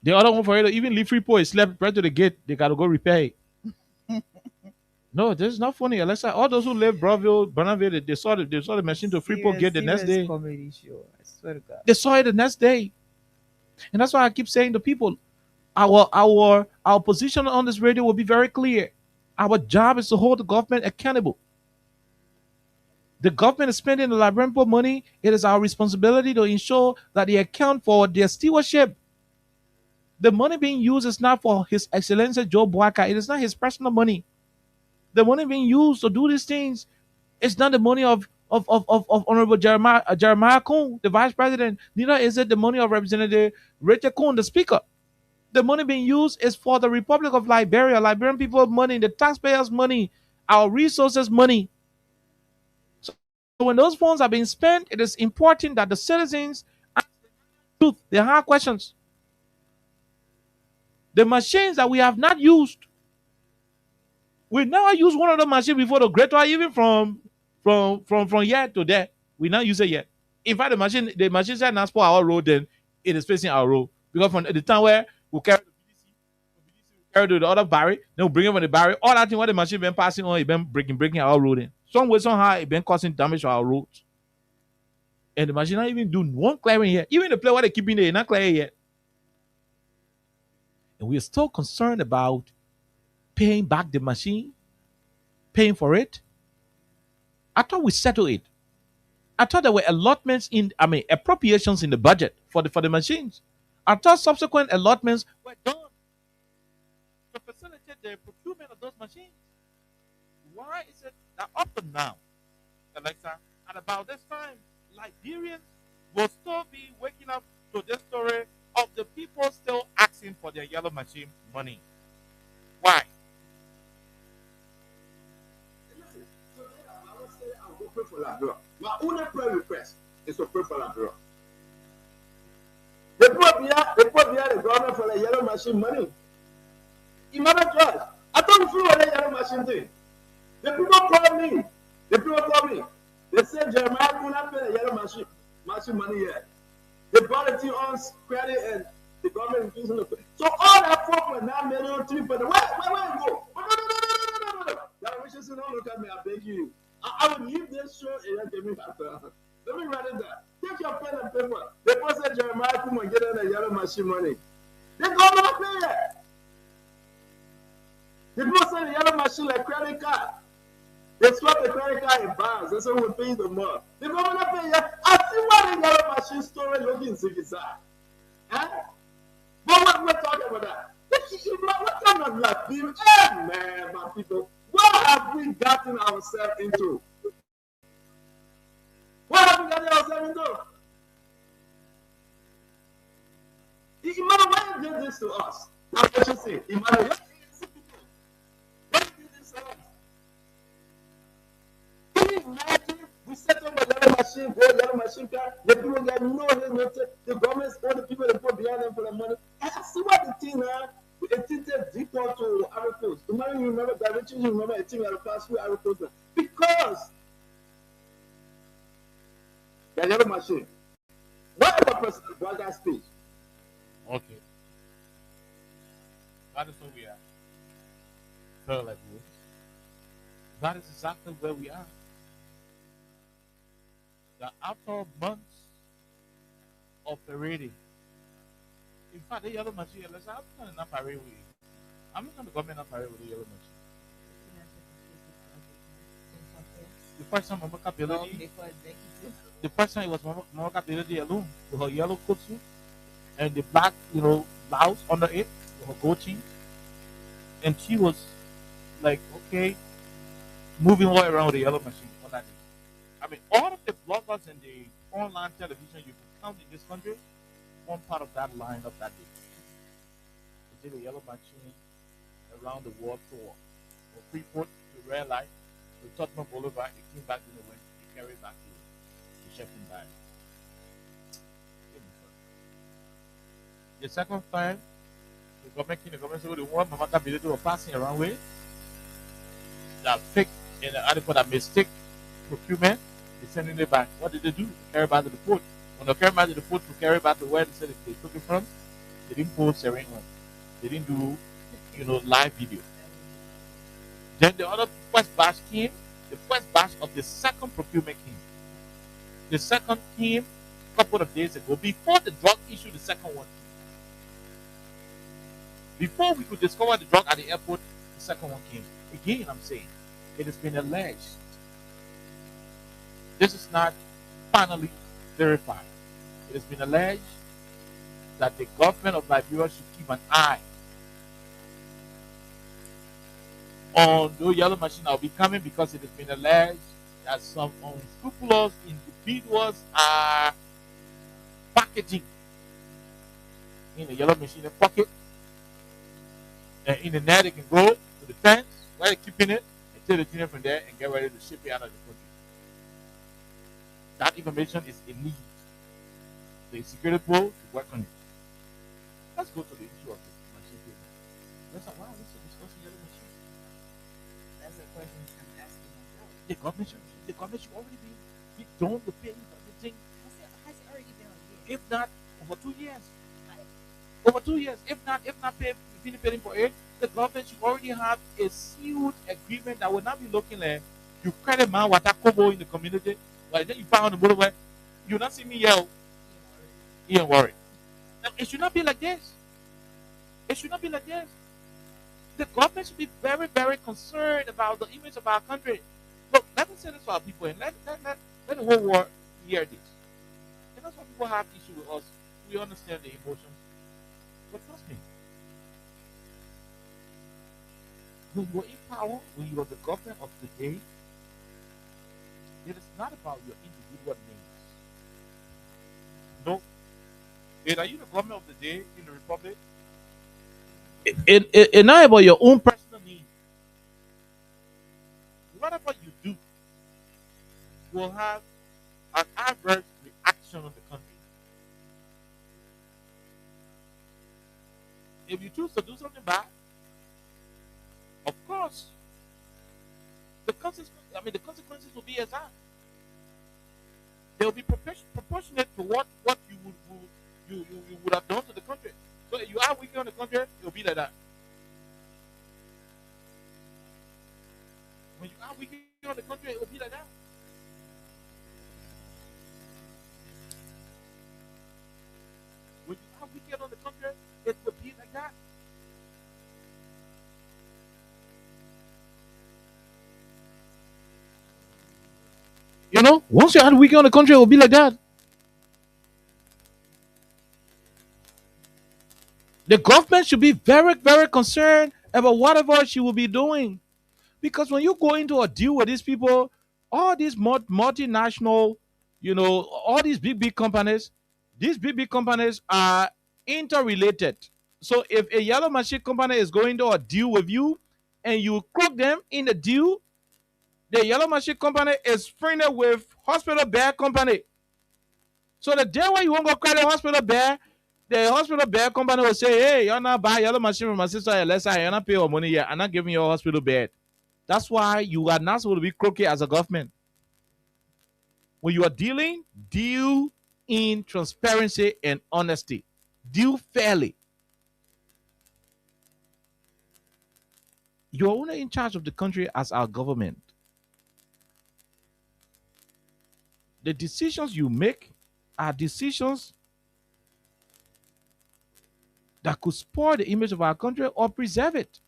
The other one for it, even leave Freeport, is slept right to the gate. They gotta go repair it. No, this is not funny, Alexa. All those who live Bonneville, they saw the machine to Freeport gate the next day.
Comedy show. I swear to God.
They saw it the next day. And that's why I keep saying to people, our position on this radio will be very clear. Our job is to hold the government accountable. The government is spending the Liberian poor money. It is our responsibility to ensure that they account for their stewardship. The money being used is not for His Excellency Joe Bouaka. It is not his personal money. The money being used to do these things is not the money of Honorable Jeremiah Coon, the Vice President. Neither is it the money of Representative Richard Coon, the Speaker. The money being used is for the Republic of Liberia, Liberian people's money, the taxpayers' money, our resources' money. So when those funds are being spent, it is important that the citizens ask the truth, the hard questions. The machines that we have not used, we never use one of the machines before the Great War, even from here to there. We not use it yet. In fact, the machine said not for our road, then it is facing our road. Because from the time where we carry to the other barrier, then we bring it from the barrier. All that thing what the machine been passing on, it been breaking our road in. Some way, somehow, it been causing damage to our roads. And the machine not even doing one clearing here. Even the place where they keeping it, not clear yet. And we are still concerned about paying back the machine, paying for it. I thought we settled it. I thought there were allotments appropriations in the budget for the machines. I thought subsequent allotments were done to facilitate the procurement of those machines. Why is it that up to now, Alexa, at about this time, Liberians will still be waking up to this story of the people still asking for their yellow machine money? Why?
Pray for Labrador. My only prayer request is to pray for Labrador. They put the government for the yellow machine money. Imagine just, I don't feel what the yellow machine thing. The people call me. They said Jeremiah will not pay the yellow machine money yet. They brought it on credit and the government is using it. So all that 4.9 million, 3 but where you go? No. That wishes you don't look at me, I beg you. I will leave this show and give me that. Let me write it down. Take your pen and paper. The person said Jeremiah come and get in the yellow machine money. They go not pay it. The people say the yellow machine like credit card. They swap the credit card in bars. That's why we pay the more. The government pay yet. I see why the yellow machine story looking Zigizag. But what we're talking about that? What kind of life? Hey, man, my people. What have we gotten ourselves into? What have we gotten ourselves into? Emmanuel, why you did this to us? That's what you say. Emmanuel, why you did this to us? Can you imagine? We set up a yellow machine car, the people get no, the government all the people they put behind them for the money. I see what the thing now. It tinted deeper to Ivory Coast. Tomorrow you remember that you remember a thing that passed through Ivory Coast because the yellow machine. What about President Baga's speech?
Okay. That is where we are. Parallel rules. That is exactly where we are. That after months of parading, in fact, the yellow machine, I'm not going to parade with you. I'm not going to government parade with the yellow machine. The first time Mama Ability, the first time it was Mama Ability alone with her yellow coat suit and the black, blouse under it with her goatee. And she was like, okay, moving all around with the yellow machine on that day. All of the bloggers and the online television you can count in this country, one part of that line of that day. They did a yellow machine around the world tour. From Freeport to Red Light to Tottenham Boulevard, it came back to the wind, it carried back to Sheffield Bay. The second time, the government said the one Mama Ability were passing around with that fake and the article that mistake procurement, they sending it back. What did they do? They carry back to the port. When they carry back to the port to carry back to where they said they took it from, they didn't post a ring on. They didn't do, live video. Then the other first batch came, the first batch of the second procurement came. The second came a couple of days ago, before the drug issue, the second one came. Before we could discover the drug at the airport, the second one came. Again, I'm saying, it has been alleged. This is not finally verified. It has been alleged that the government of Liberia should keep an eye on the yellow machine that will be coming, because it has been alleged that some unscrupulous individuals are packaging in the yellow machine pocket, and in the net they can go to the fence where they're keeping it and take the thing from there and get ready to ship it out of the country. That information is elite. The security pool to work on it. Let's go to the issue of the machine payment. That's why we should discuss yellow machine.
That's the question I'm asking myself.
The government should already be done with paying for everything.
Has it already been on years?
If not over 2 years. Over 2 years. If not paying for it, the government should already have a sealed agreement that will not be looking like you credit man what kobo in the community. Like then you found on the motorway, you not see me yell. You ain't worried. Now, it should not be like this. It should not be like this. The government should be very, very concerned about the image of our country. Look, let me say this for our people and let the whole world hear this. And that's why people have issue with us. We understand the emotions. But trust me, when you are in power, when you are the government of the day, it is not about your individual names. No. Are you the government of the day in the republic? It's not about your own personal needs. Whatever you do will have an adverse reaction on the country. If you choose to do something bad, of course, the consequences will be as that. They will be proportionate to what you would have done to the country. So if you are wicked on the country, it will be like that. When you are wicked on the country, it will be like that. When you are wicked on the country, it will be like that. You know, once you are wicked on the country, it will be like that. The government should be very, very concerned about whatever she will be doing. Because when you go into a deal with these people, all these multinational, all these big companies, these big companies are interrelated. So if a yellow machine company is going to a deal with you and you cook them in the deal, the yellow machine company is friendly with hospital bear company. So the day when you won't go credit hospital bear, the hospital bed company will say, hey, you're not buying yellow machine from my sister, you're not paying your money yet. I'm not giving you a hospital bed. That's why you are not supposed to be crooked as a government. When you are dealing, deal in transparency and honesty. Deal fairly. You're only in charge of the country as our government. The decisions you make are decisions that could spoil the image of our country or preserve it.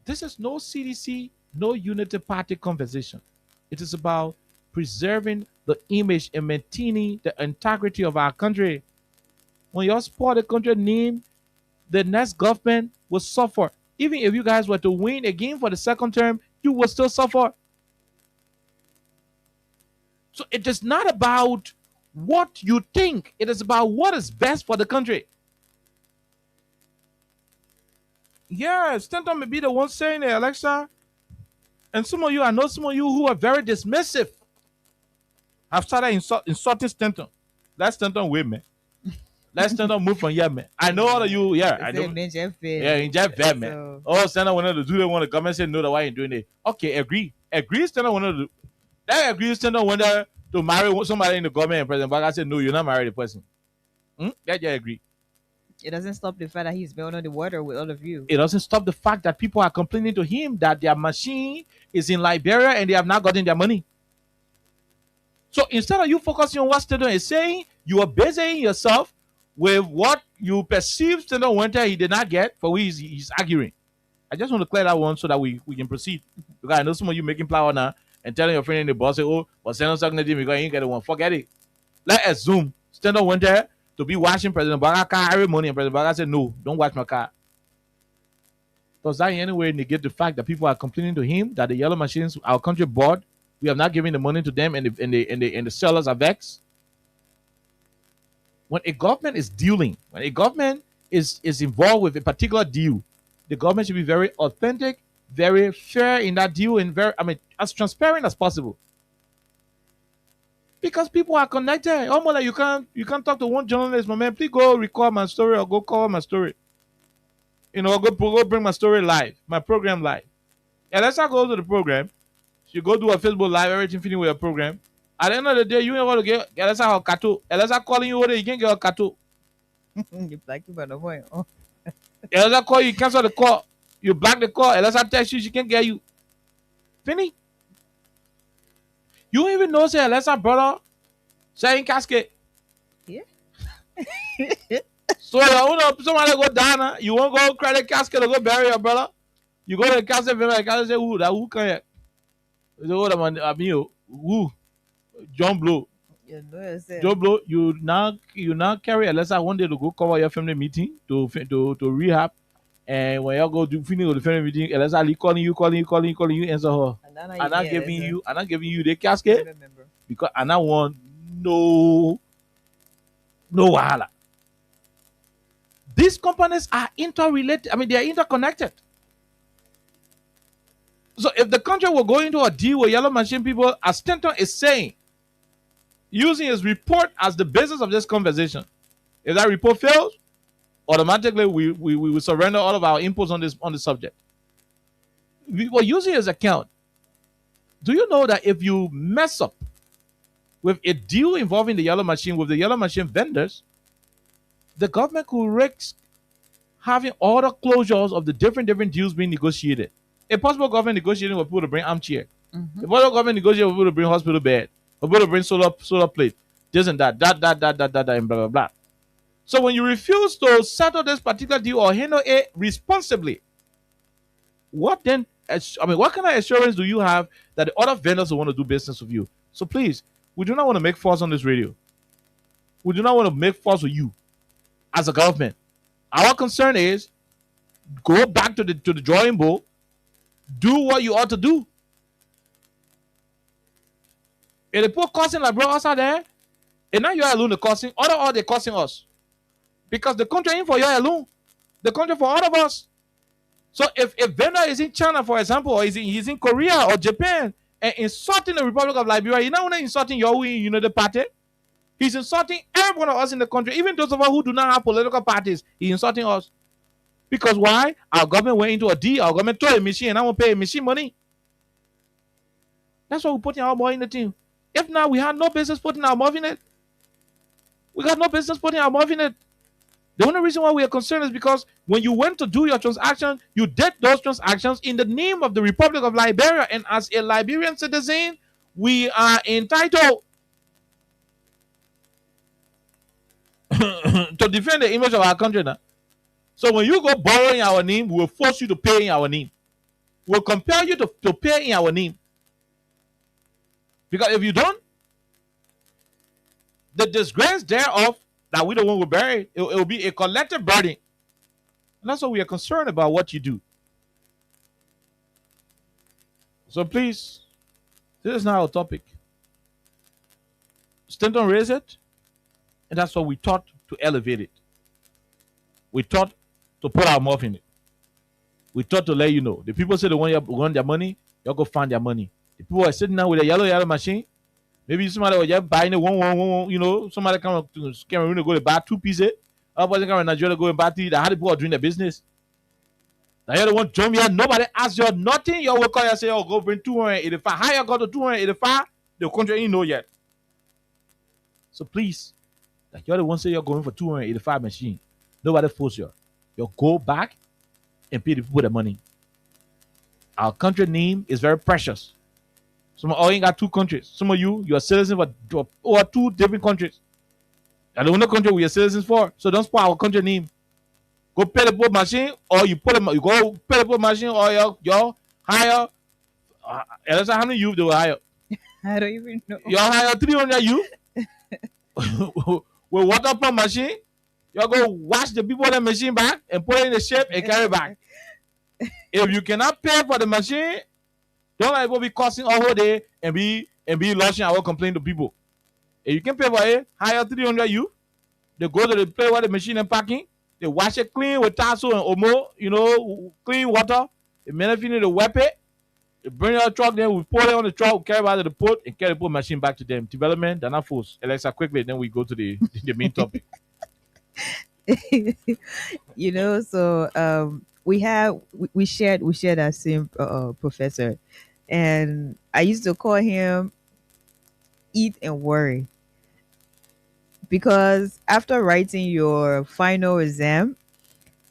This is no CDC, no unity party conversation. It is about preserving the image and maintaining the integrity of our country. When you spoil the country name, the next government will suffer. Even if you guys were to win again for the second term, you will still suffer. So it is not about what you think. It is about what is best for the country. Yeah, Stanton may be the one saying it, Alexa. And some of you, I know some of you who are very dismissive have started insulting Stanton. Let Stanton win, man. Let Stanton move from here, man. I know all of you, yeah. I know. Yeah, in Jeff, man. Oh, Stanton wanted to do they want to come and say no, why you doing it? Okay, agree. Stanton wanted to do. That agree, Stanton wanted to marry somebody in the government and President Baga said, no, you're not married the person. That you agree.
It doesn't stop the fact that he's been under the water with all of you.
It doesn't stop the fact that people are complaining to him that their machine is in Liberia and they have not gotten their money. So instead of you focusing on what Stanton is saying, you are busying yourself with what you perceive Stanton Winter he did not get for which he's arguing. I just want to clear that one so that we can proceed. Because I know some of you making flower now and telling your friend in the boss, say, oh, but Stanton's talking to him because he ain't get the one. Forget it. Let's assume Stanton Winter to be washing President Baga car every morning, and President Baga said, no, don't wash my car. Does that in any way negate the fact that people are complaining to him that the yellow machines our country bought, we have not given the money to them and the sellers are vexed? When a government is dealing, when a government is involved with a particular deal, the government should be very authentic, very fair in that deal, and as transparent as possible. Because people are connected. Almost like you can't talk to one journalist, my man, please go record my story or go call my story. You know, go bring my story live, my program live. And let's not go to the program. You go do a Facebook live, everything fitting with your program. At the end of the day, you ain't going to get let's have a kato. And let's calling you over there, you can't get a kato.
You black people no boy. Oh.
And let's call you, cancel the call. You block the call. And let's text you, she can't get you. Finny. You don't even know, say, let's have brother saying casket.
Yeah.
So somebody go down, you won't go credit casket or go bury your brother. You go to the casket, the casket say, who can you? You go to who? John Blow.
You know yourself.
John Blow, you now carry a letter one day to go cover your family meeting to rehab. And when you go do finish with the family meeting, Elisa calling you, answer her. And I'm giving you the casket because I now want no wahala. These companies are interrelated. I mean, they are interconnected. So if the country will go into a deal with Yellow Machine people, as Stanton is saying, using his report as the basis of this conversation, if that report fails, automatically we will surrender all of our inputs on the subject. We were using his account. Do you know that if you mess up with a deal involving the Yellow Machine with the Yellow Machine vendors, the government could risk having all the closures of the different deals being negotiated. A possible government negotiating with people to bring armchair. A possible government negotiating with people to bring hospital bed, or people to bring solar plate, this and that, and blah, blah, blah. So when you refuse to settle this particular deal or handle it responsibly, what then? I mean, what kind of assurance do you have that the other vendors will want to do business with you? So please, we do not want to make fuss on this radio. We do not want to make fuss with you as a government. Our concern is go back to the drawing board, do what you ought to do. If they put cussing like bro us out there, and now you're alone the cussing, or they're cussing us. Because the country ain't for you alone. The country for all of us. So if a vendor is in China, for example, or he's in Korea or Japan and insulting the Republic of Liberia, you're not insulting your the party. He's insulting every one of us in the country, even those of us who do not have political parties. He's insulting us. Because why? Our government went into a deal. Our government told a machine and I won't pay a machine money. That's why we're putting our money in the team. If not, we had no business putting our money in it. We got no business putting our money in it. The only reason why we are concerned is because when you went to do your transaction, you did those transactions in the name of the Republic of Liberia. And as a Liberian citizen, we are entitled to defend the image of our country now. So when you go borrow in our name, we'll force you to pay in our name. We'll compel you to pay in our name. Because if you don't, the disgrace thereof that we don't want to bury, it will be a collective burden. And that's why we are concerned about what you do. So please, this is not our topic. Stanton raised it, and that's why we thought to elevate it. We thought to put our mouth in it. We thought to let you know. The people say they want their money, you'll go find their money. The people are sitting down with a yellow machine. Maybe somebody was just buying it one, somebody come to Cameroon to go to buy 2 pieces. Other person come to Nigeria to go and buy 3. How the people are doing their business. Now you're the one jump here, nobody asks you nothing. You will call you and say, oh, go bring 285. How you got to 285? The country ain't know yet. So please, like you're the one say you're going for 285 machine. Nobody force you. You go back and pay the people the money. Our country name is very precious. Some of you got 2 countries. Some of you are citizens for over 2 different countries. And the only country we are citizens for. So don't spoil our country name. Go pay the boat machine, or you go pay the boat machine, or you hire. That's how many youth they will hire.
I don't even know.
You hire 300 youth with water pump machine. You go wash the people on the machine back and put it in the ship and carry back. If you cannot pay for the machine, don't like go be costing all whole day and be lodging our complaint to people. If you can pay for it, hire 300 you. They go to the place where the machine and packing. They wash it clean with tassel and omo, clean water. They manufacture the weapon. They bring it on the truck, then we pour it on the truck, we carry it to the port, and carry the port machine back to them. Development, they're not forced. Alexa, quickly, then we go to the main topic.
So we shared that same professor, and I used to call him Eat and Worry because after writing your final exam,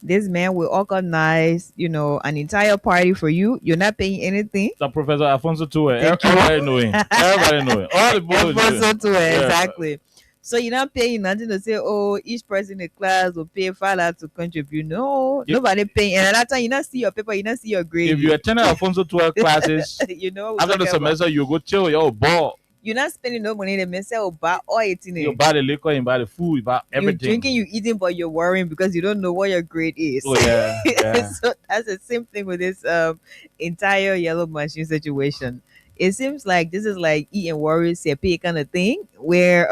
this man will organize, an entire party for you. You're not paying anything.
The Professor Alfonso Tue.
Thank you.
Everybody know him. Everybody know him. All the people know
Alfonso
him.
Tue,
Yeah.
exactly. So you're not paying nothing to say, oh, each person in the class will pay $5 to contribute. No, nobody paying. And at that time, you not see your paper, you not see your grade.
If you attend Alfonso Tue classes, after the semester, you go chill, your ball.
You're not spending no money. They say, oh, buy all eating
You
it.
buy the liquor, you buy the food, you buy
You're
everything.
drinking, you eating, but you're worrying because you don't know what your grade is.
Oh, yeah.
So that's the same thing with this entire yellow machine situation. It seems like this is like eat and worry, say pay kind of thing where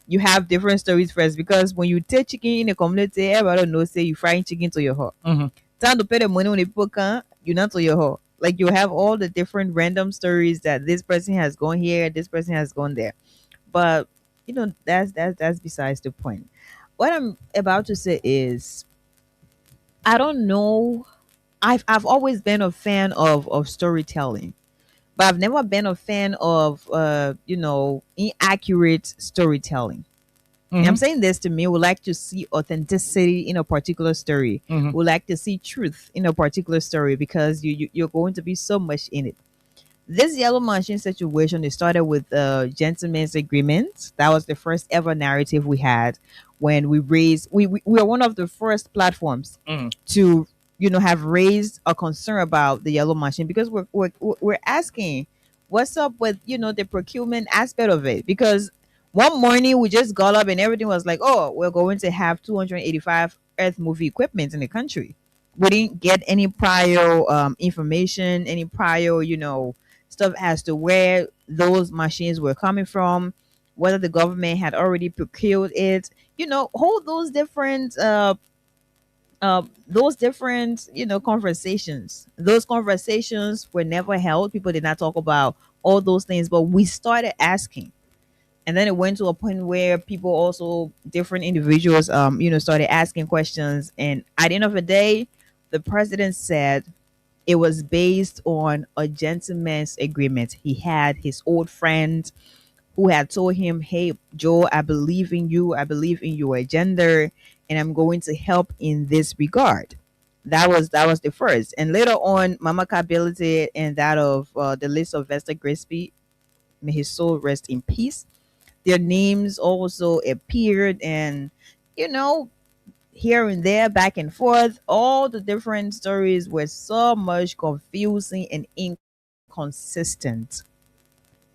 you have different stories first, because when you take chicken in a community, everybody knows say you frying chicken to your heart.
Mhm.
Time to pay the money when the people come, you're not to your heart. Like you have all the different random stories that this person has gone here, this person has gone there. But that's besides the point. What I'm about to say is I don't know. I've always been a fan of storytelling, but I've never been a fan of inaccurate storytelling. And I'm
Mhm.
saying this to me, we like to see authenticity in a particular story.
Mhm.
We like to see truth in a particular story because you're going to be so much in it. This yellow machine situation, it started with gentleman's agreement. That was the first ever narrative we had when we were one of the first platforms
Mhm.
to have raised a concern about the yellow machine, because we're asking what's up with the procurement aspect of it. Because one morning we just got up and everything was like, oh, we're going to have 285 earth movie equipment in the country. We didn't get any prior information, any prior stuff as to where those machines were coming from, whether the government had already procured it. Hold those different conversations. Those conversations were never held. People did not talk about all those things, but we started asking. And then it went to a point where people also, different individuals, started asking questions. And at the end of the day, the president said it was based on a gentleman's agreement. He had his old friend who had told him, hey, Joe, I believe in you. I believe in your agenda, and I'm going to help in this regard. That was the first. And later on, Mama Kability and that of the list of Vesta Grisby, may his soul rest in peace. Their names also appeared, and you know, here and there, back and forth, all the different stories were so much confusing and inconsistent.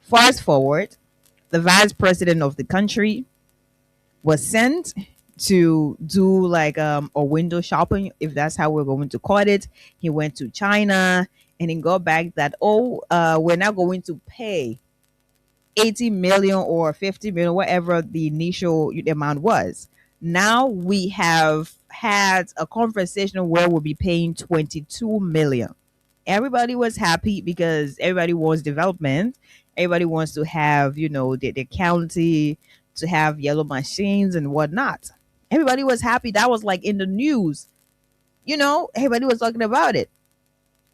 Fast forward, the vice president of the country was sent to do like a window shopping, if that's how we're going to call it. He went to China and he got back that, oh, we're not going to pay 80 million or 50 million, whatever the initial amount was. Now we have had a conversation where we'll be paying 22 million. Everybody was happy because everybody wants development. Everybody wants to have, the county to have yellow machines and whatnot. Everybody was happy. That was like in the news. Everybody was talking about it.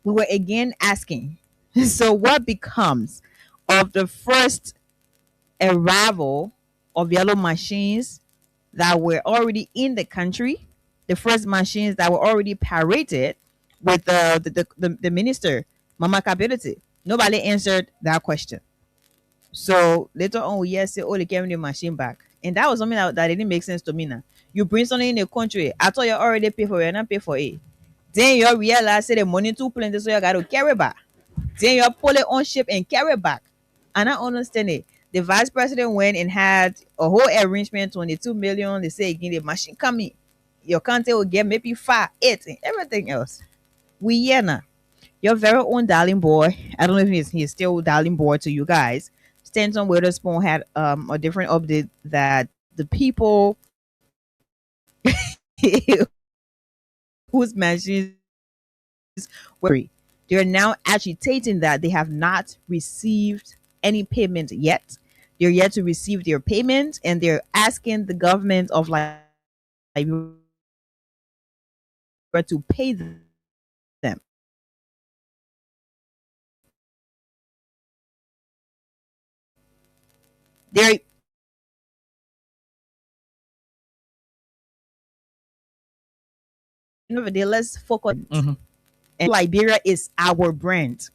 We were again asking. So what becomes of the first arrival of yellow machines that were already in the country, the first machines that were already paraded with the minister, Mama Kabiriti? Nobody answered that question. So later on, we yes say, oh, they carrying the machine back. And that was something that didn't make sense to me now. You bring something in the country, I thought you already pay for it, not pay for it. Then you realize say the money too plenty, so you got to carry back. Then you pull it on ship and carry back. And I understand it. The vice president went and had a whole arrangement, 22 million. They say again, the machine coming. Your country will get maybe 5, 8, and everything else. We yeah now. Your very own darling boy. I don't know if he's still darling boy to you guys. Stanton Witherspoon had a different update that the people whose machines were free, they are now agitating that they have not received any payment yet. They're yet to receive their payment, and they're asking the government of like to pay them. They're let's focus. And Liberia is our brand.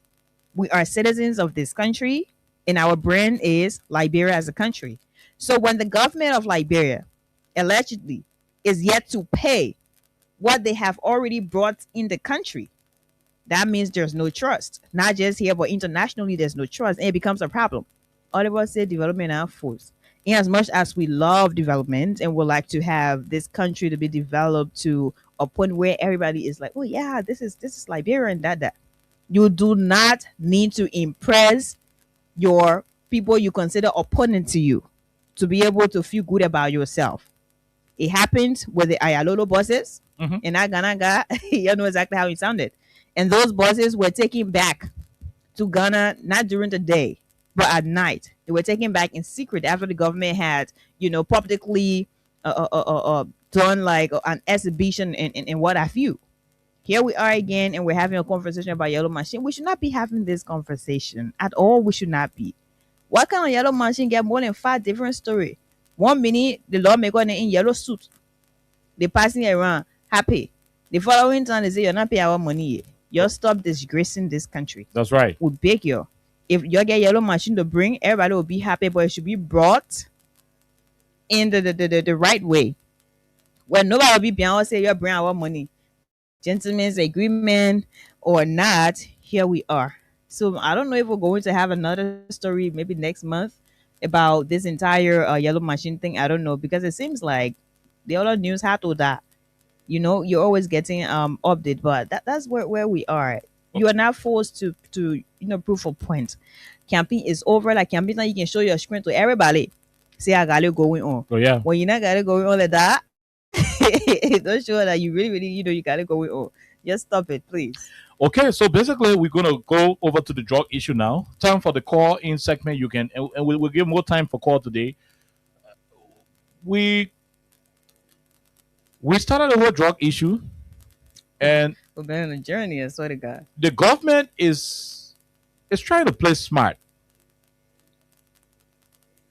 We are citizens of this country, and our brand is Liberia as a country. So when the government of Liberia allegedly is yet to pay what they have already brought in the country, that means there's no trust. Not just here, but internationally, there's no trust, and it becomes a problem. All of us say development and force. In as much as we love development and would like to have this country to be developed to a point where everybody is like, oh yeah, this is Liberia and that. You do not need to impress your people you consider opponent to you to be able to feel good about yourself. It happened with the Ayalolo buses in Ghana. You know exactly how it sounded. And those buses were taken back to Ghana, not during the day, but at night. They were taken back in secret after the government had, publicly done like an exhibition and what have you. Here we are again, and we're having a conversation about yellow machine. We should not be having this conversation at all. We should not be. Why can't a yellow machine get more than 5 different stories? 1 minute, the lawmaker in yellow suit, they passing around happy. The following time, they say you're not paying our money yet. You stop disgracing this country.
That's right.
We beg you. If you get yellow machine to bring, everybody will be happy, but it should be brought in the right way. When nobody will be behind say you bring our money. Gentlemen's agreement or not, here we are. So I don't know if we're going to have another story maybe next month about this entire yellow machine thing. I don't know, because it seems like the other news had to that. You're always getting update, but that's where we are. You are not forced to prove a point. Campaign is over. Like campaign now, you can show your screen to everybody. See, I got it going on.
Oh yeah.
When you not got it going on like that, don't show that you really you got it going on. Just stop it, please.
Okay, so basically we're gonna go over to the drug issue now. Time for the call in segment. You can, and we'll give more time for call today. We started a whole drug issue, and
we've been on a journey. I swear to God,
the government is trying to play smart,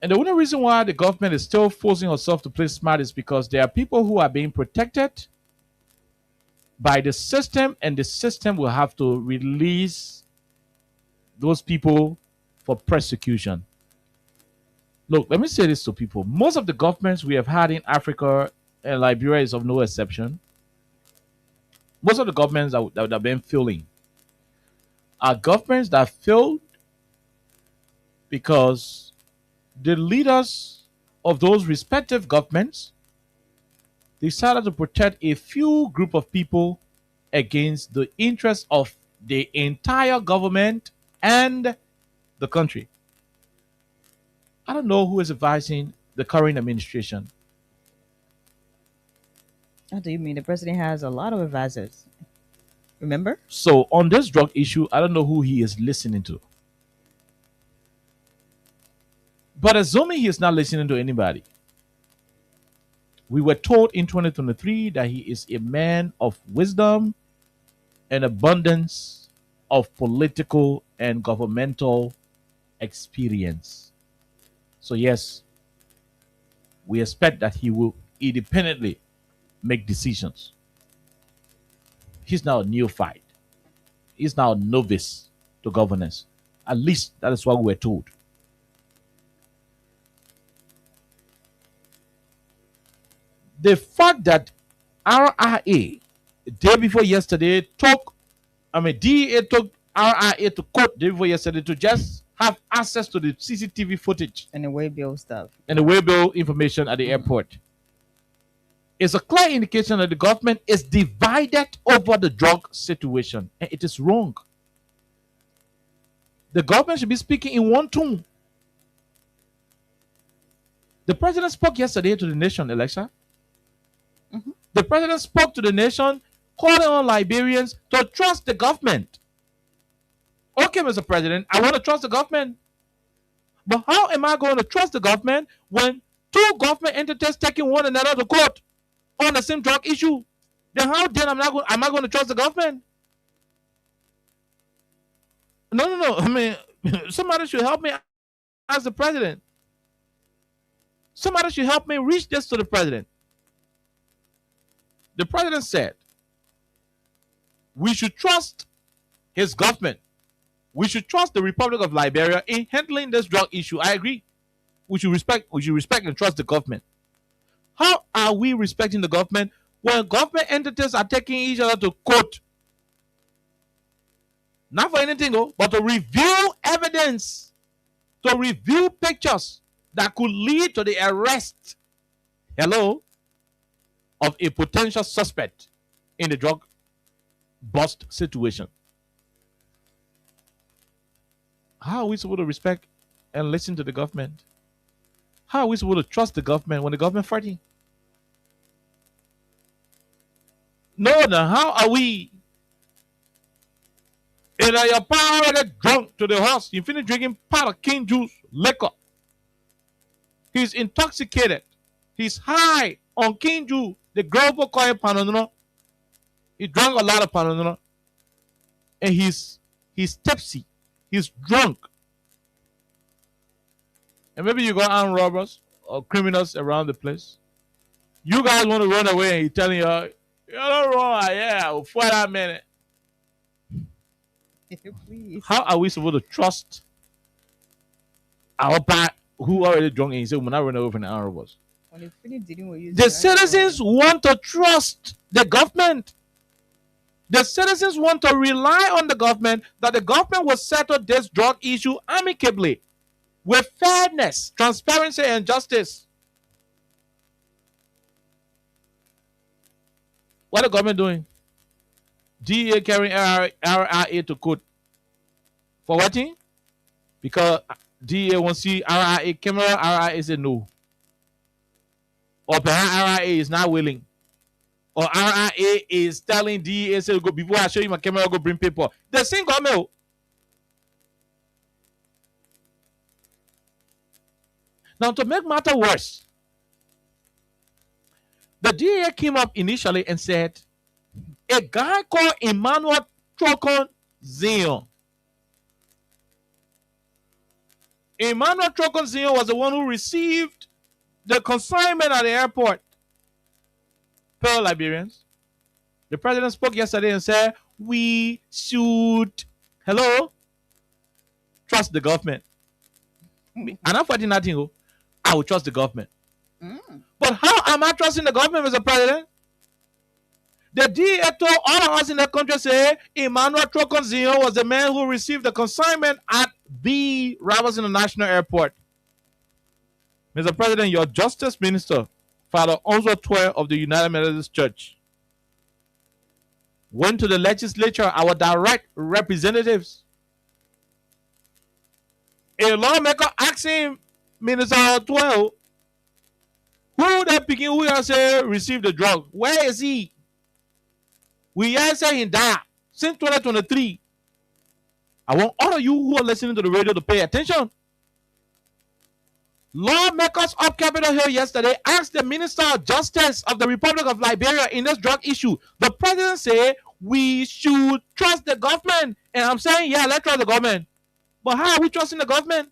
and the only reason why the government is still forcing herself to play smart is because there are people who are being protected by the system, and the system will have to release those people for prosecution. Look, let me say this to people. Most of the governments we have had in Africa, and Liberia is of no exception, most of the governments that have been failing are governments that failed because the leaders of those respective governments decided to protect a few group of people against the interests of the entire government and the country. I don't know who is advising the current administration.
What do you mean? The president has a lot of advisors. Remember?
So on this drug issue, I don't know who he is listening to. But assuming he is not listening to anybody, we were told in 2023 that he is a man of wisdom and abundance of political and governmental experience. So yes, we expect that he will independently make decisions. He's now a neophyte. He's now a novice to governance. At least that is what we were told. The fact that RIA, day before yesterday, DEA took RIA to court day before yesterday to just have access to the CCTV footage
and the waybill stuff
and the waybill information at the airport. It's a clear indication that the government is divided over the drug situation, and it is wrong. The government should be speaking in one tone. The president spoke yesterday to the nation, Alexa. The president spoke to the nation, calling on Liberians to trust the government. Okay, Mr. President, I want to trust the government. But how am I going to trust the government when two government entities taking one another to court on the same drug issue, then how then am I going to trust the government? No. I mean, somebody should help me ask the president. Somebody should help me reach this to the president. The president said we should trust his government. We should trust the Republic of Liberia in handling this drug issue. I agree. We should respect and trust the government. How are we respecting the government when government entities are taking each other to court? Not for anything, but to review evidence, to review pictures that could lead to the arrest, of a potential suspect in the drug bust situation. How are we supposed to respect and listen to the government? How are we supposed to trust the government when the government fighting? No, how are we? And your power get drunk to the house. You finish drinking part of king juice, liquor. He's intoxicated. He's high on king juice. The girl will call him Panadol. He drank a lot of Panadol. And he's tipsy. He's drunk. And maybe you got armed robbers or criminals around the place. You guys want to run away and he's telling you, you don't run, yeah, for that minute.
Please.
How are we supposed to trust our part who already drunk and he said, we're not running away from the armed robbers? The citizens want to trust the government. The citizens want to rely on the government, that the government will settle this drug issue amicably with fairness, transparency, and justice. What the government doing? DEA carrying RIA to court. For what thing? Because DEA won't see RIA camera, RIA said no. Or perhaps RIA is not willing. Or RIA is telling DEA, say, go, before I show you my camera, go bring paper. The same government. Now, to make matter worse, the DEA came up initially and said, a guy called Emmanuel Trocon Zion. Emmanuel Trocon Zion was the one who received the consignment at the airport. Fellow Liberians, the president spoke yesterday and said, we should, trust the government. And I'm fighting nothing. I will trust the government. But how am I trusting the government, Mr. President? The DEA told all of us in the country, say, Emmanuel Trocon Zion was the man who received the consignment at the Roberts International Airport. Mr. President, your Justice Minister, Father Onzo Twe of the United Methodist Church, went to the legislature, our direct representatives. A lawmaker asked him, Minister 12, who that begin who you say received the drug? Where is he? We answer him that since 2023. I want all of you who are listening to the radio to pay attention. Lawmakers up Capitol Hill yesterday asked the Minister of Justice of the Republic of Liberia in this drug issue. The president said we should trust the government. And I'm saying, yeah, let's trust the government. But how are we trusting the government?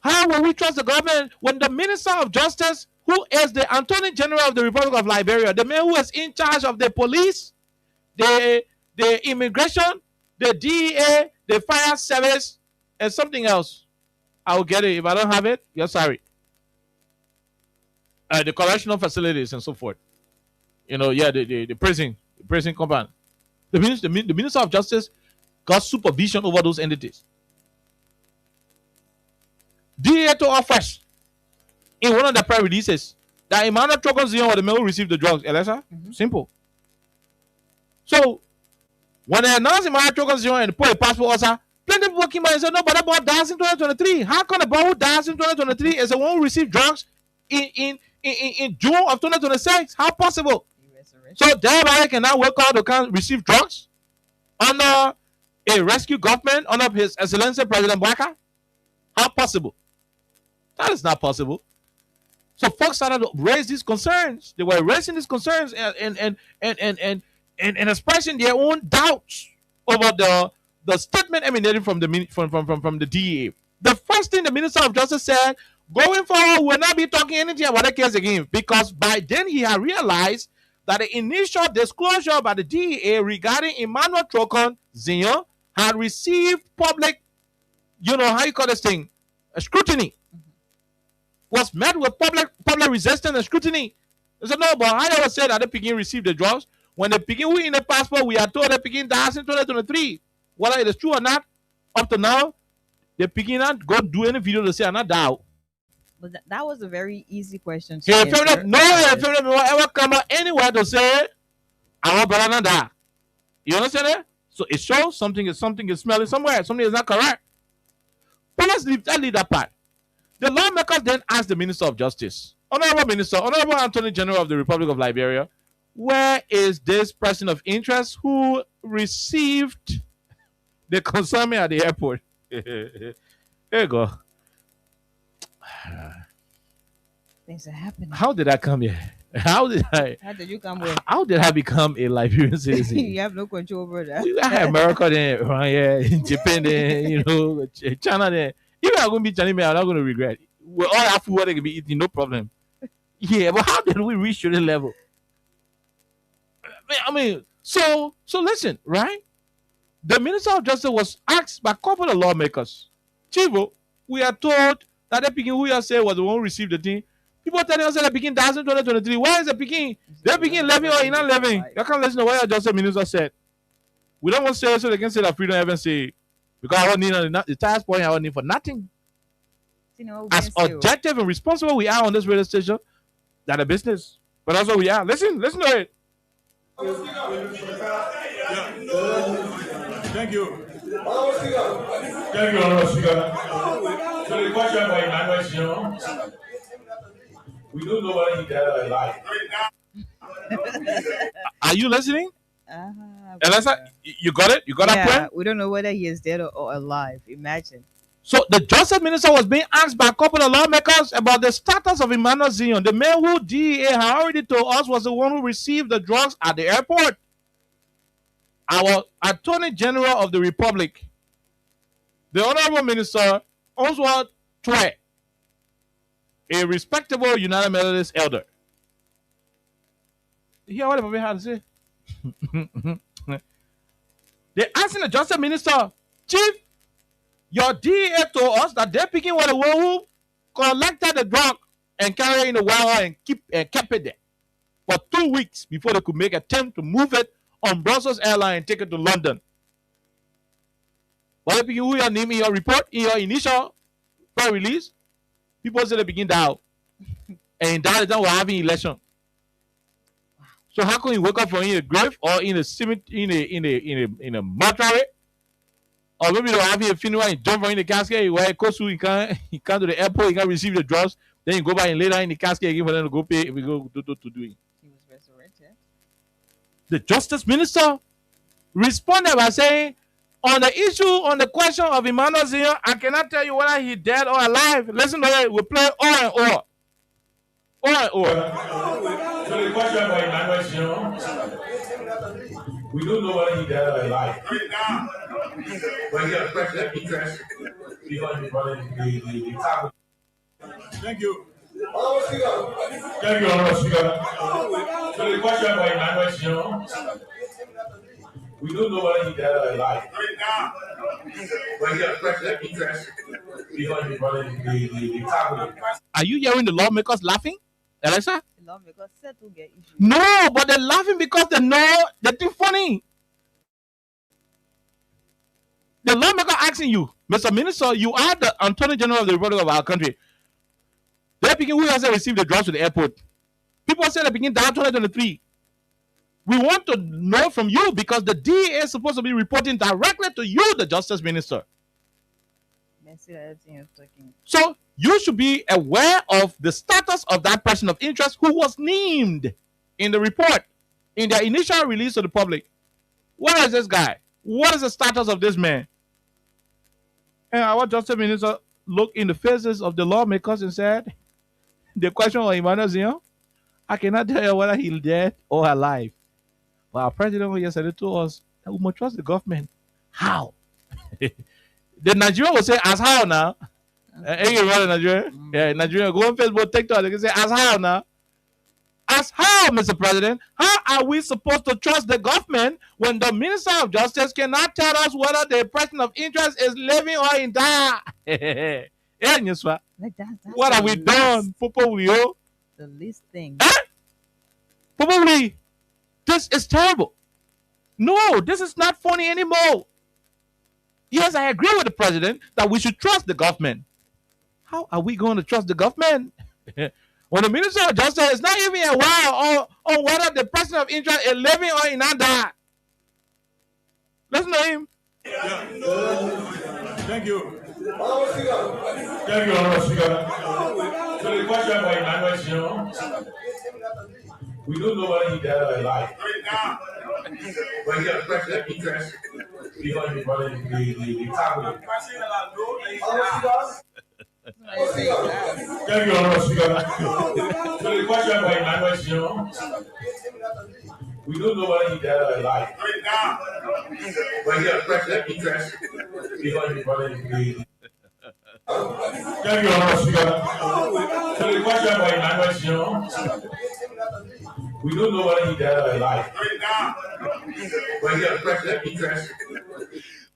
How will we trust the government when the Minister of Justice, who is the Attorney General of the Republic of Liberia, the man who is in charge of the police, the immigration, the DEA, the fire service, and something else? I will get it. If I don't have it, you're sorry. The correctional facilities and so forth. The prison compound. The Minister of Justice got supervision over those entities. DEA told us first in one of the press releases that Emmanuel Trocon Zion was the man who received the drugs. Elisa? Simple. So when they announced Emmanuel Trocon Zion and put a passport also, plenty of people came out and said, no, but about dies in 2023. How can the boy who dies in 2023 is the one who received drugs in June of 2026? How possible? So thereby can now work out to receive drugs under a rescue government under His Excellency President Bwaka? How possible? That is not possible. So folks started to raise these concerns. They were raising these concerns and expressing their own doubts over the statement emanating from the DEA. The first thing the Minister of Justice said, going forward, we'll not be talking anything about the case again, because by then he had realized that the initial disclosure by the DEA regarding Emmanuel Trocon Zion had received public, how you call this thing, scrutiny. Was met with public resistance and scrutiny. They said, no, but I never said that the Peking received the drugs. When the Peking were in the passport, we are told the Peking dies in 2023. Whether it is true or not, up to now, the Peking not go do any video to say I'm not doubt.
But that was a very easy question to answer.
No feminine will ever come out anywhere to say I want better than that. You understand that? So it shows something is smelling somewhere. Something is not correct. But let's leave that part. The lawmakers then asked the Minister of Justice, Honorable Attorney General of the Republic of Liberia, where is this person of interest who received the consignment at the airport? There you go.
Things are happening.
How did I come here? How did
you come here?
How did I become a Liberian citizen?
You have no control over that.
I have America there, right here, Japan there, China there. If I'm going to be Chinese, I'm not going to regret it. We all have food they can be eating, no problem. Yeah, but how did we reach to this level? I mean, so listen, right? The Minister of Justice was asked by a couple of lawmakers, Chivo, we are told that the Peking who you say was the one who received the thing. People telling us that the Peking dies in 2023. Where is the Peking? The Peking living or not living? You can't listen to what your Justice Minister said. We don't want to say so they can say that freedom haven't say. Because I don't need the highest point I don't need for nothing. As objective and responsible we are on this radio station, that a business. But that's what we are. Listen to it.
Thank you. Thank you, Honorable Speaker. So the question by Emmanuel Zion, we don't know whether he died or alive.
Are you listening? Elisa, you got it? You got that point?
We don't know whether he is dead or alive. Imagine.
So the Justice Minister was being asked by a couple of lawmakers about the status of Emmanuel Zion, the man who DEA had already told us was the one who received the drugs at the airport. Our Attorney General of the Republic, the Honorable Minister Oswald Twe, a respectable United Methodist elder. You hear what the had to say? They're asking the Justice Minister, Chief, your DEA told us that they're picking one of the one who collected the drug and carried it in the warehouse and kept it there for 2 weeks before they could make an attempt to move it on Brussels Airlines and take it to London. But the people who are naming your report in your initial press release, people say they begin down. And that is not we're having election. So how can you wake up from in a grave or in a cemetery in a mortuary? Or maybe they're having a funeral and jump from in the casket where it goes to, he can't to the airport, he can't receive the drugs, then you go back and lay down in the casket again for them to go pay if we go to do it.
He was resurrected.
The Justice Minister responded by saying, on the question of Emmanuel Zion, I cannot tell you whether he's dead or alive. Listen to it, we play O and O. O and O.
So the question about Emmanuel Zion, we don't know whether he's dead or alive. When he has president interest, because he's running the topic. Thank you. Thank you, Honorable Speaker. So the question about Emmanuel Zion, we don't know whether he's dead or alive. When he has president interest, because he's running the topic.
Are you hearing the lawmakers laughing, Alexa?
The lawmakers said to get issues.
No, but they're laughing because they know they're too funny. The lawmaker asking you, Mr. Minister, you are the Attorney General of the Republic of our country. They're picking who has received the drugs to the airport. People say they begin down 2023. We want to know from you because the DEA is supposed to be reporting directly to you, the Justice Minister. So you should be aware of the status of that person of interest who was named in the report in their initial release to the public. What is this guy? What is the status of this man? And our Justice Minister looked in the faces of the lawmakers and said, the question of Emmanuel Zion, I cannot tell you whether he's dead or alive. But our president yesterday told us that we must trust the government. How? The Nigerian will say, as how now? Hey, you run in Nigeria? Yeah, Nigeria. Go on Facebook, TikTok. They can say, as how now? As how, Mr. President? How are we supposed to trust the government when the Minister of Justice cannot tell us whether the person of interest is living or in die? Yeah, yes,
Like
what have we done? Probably,
the least thing.
probably. This is terrible. No, this is not funny anymore. Yes, I agree with the president that we should trust the government. How are we going to trust the government? When the Minister of Justice is not even aware on whether the person of interest is living or in not die. Listen to him.
Thank you. Thank you, Honorable Speaker. So the question for Emmanuel Zion, we don't know whether he died or alive. But he has president interest because he brought in the family. Thank you, Honorable Speaker. So the question for Emmanuel Zion, we don't know whether he died or alive. But he has president interest because he brought in the Thank you, Honorable Speaker. So the question for Emmanuel Zion, we don't know whether he died or alive. But he has president interest.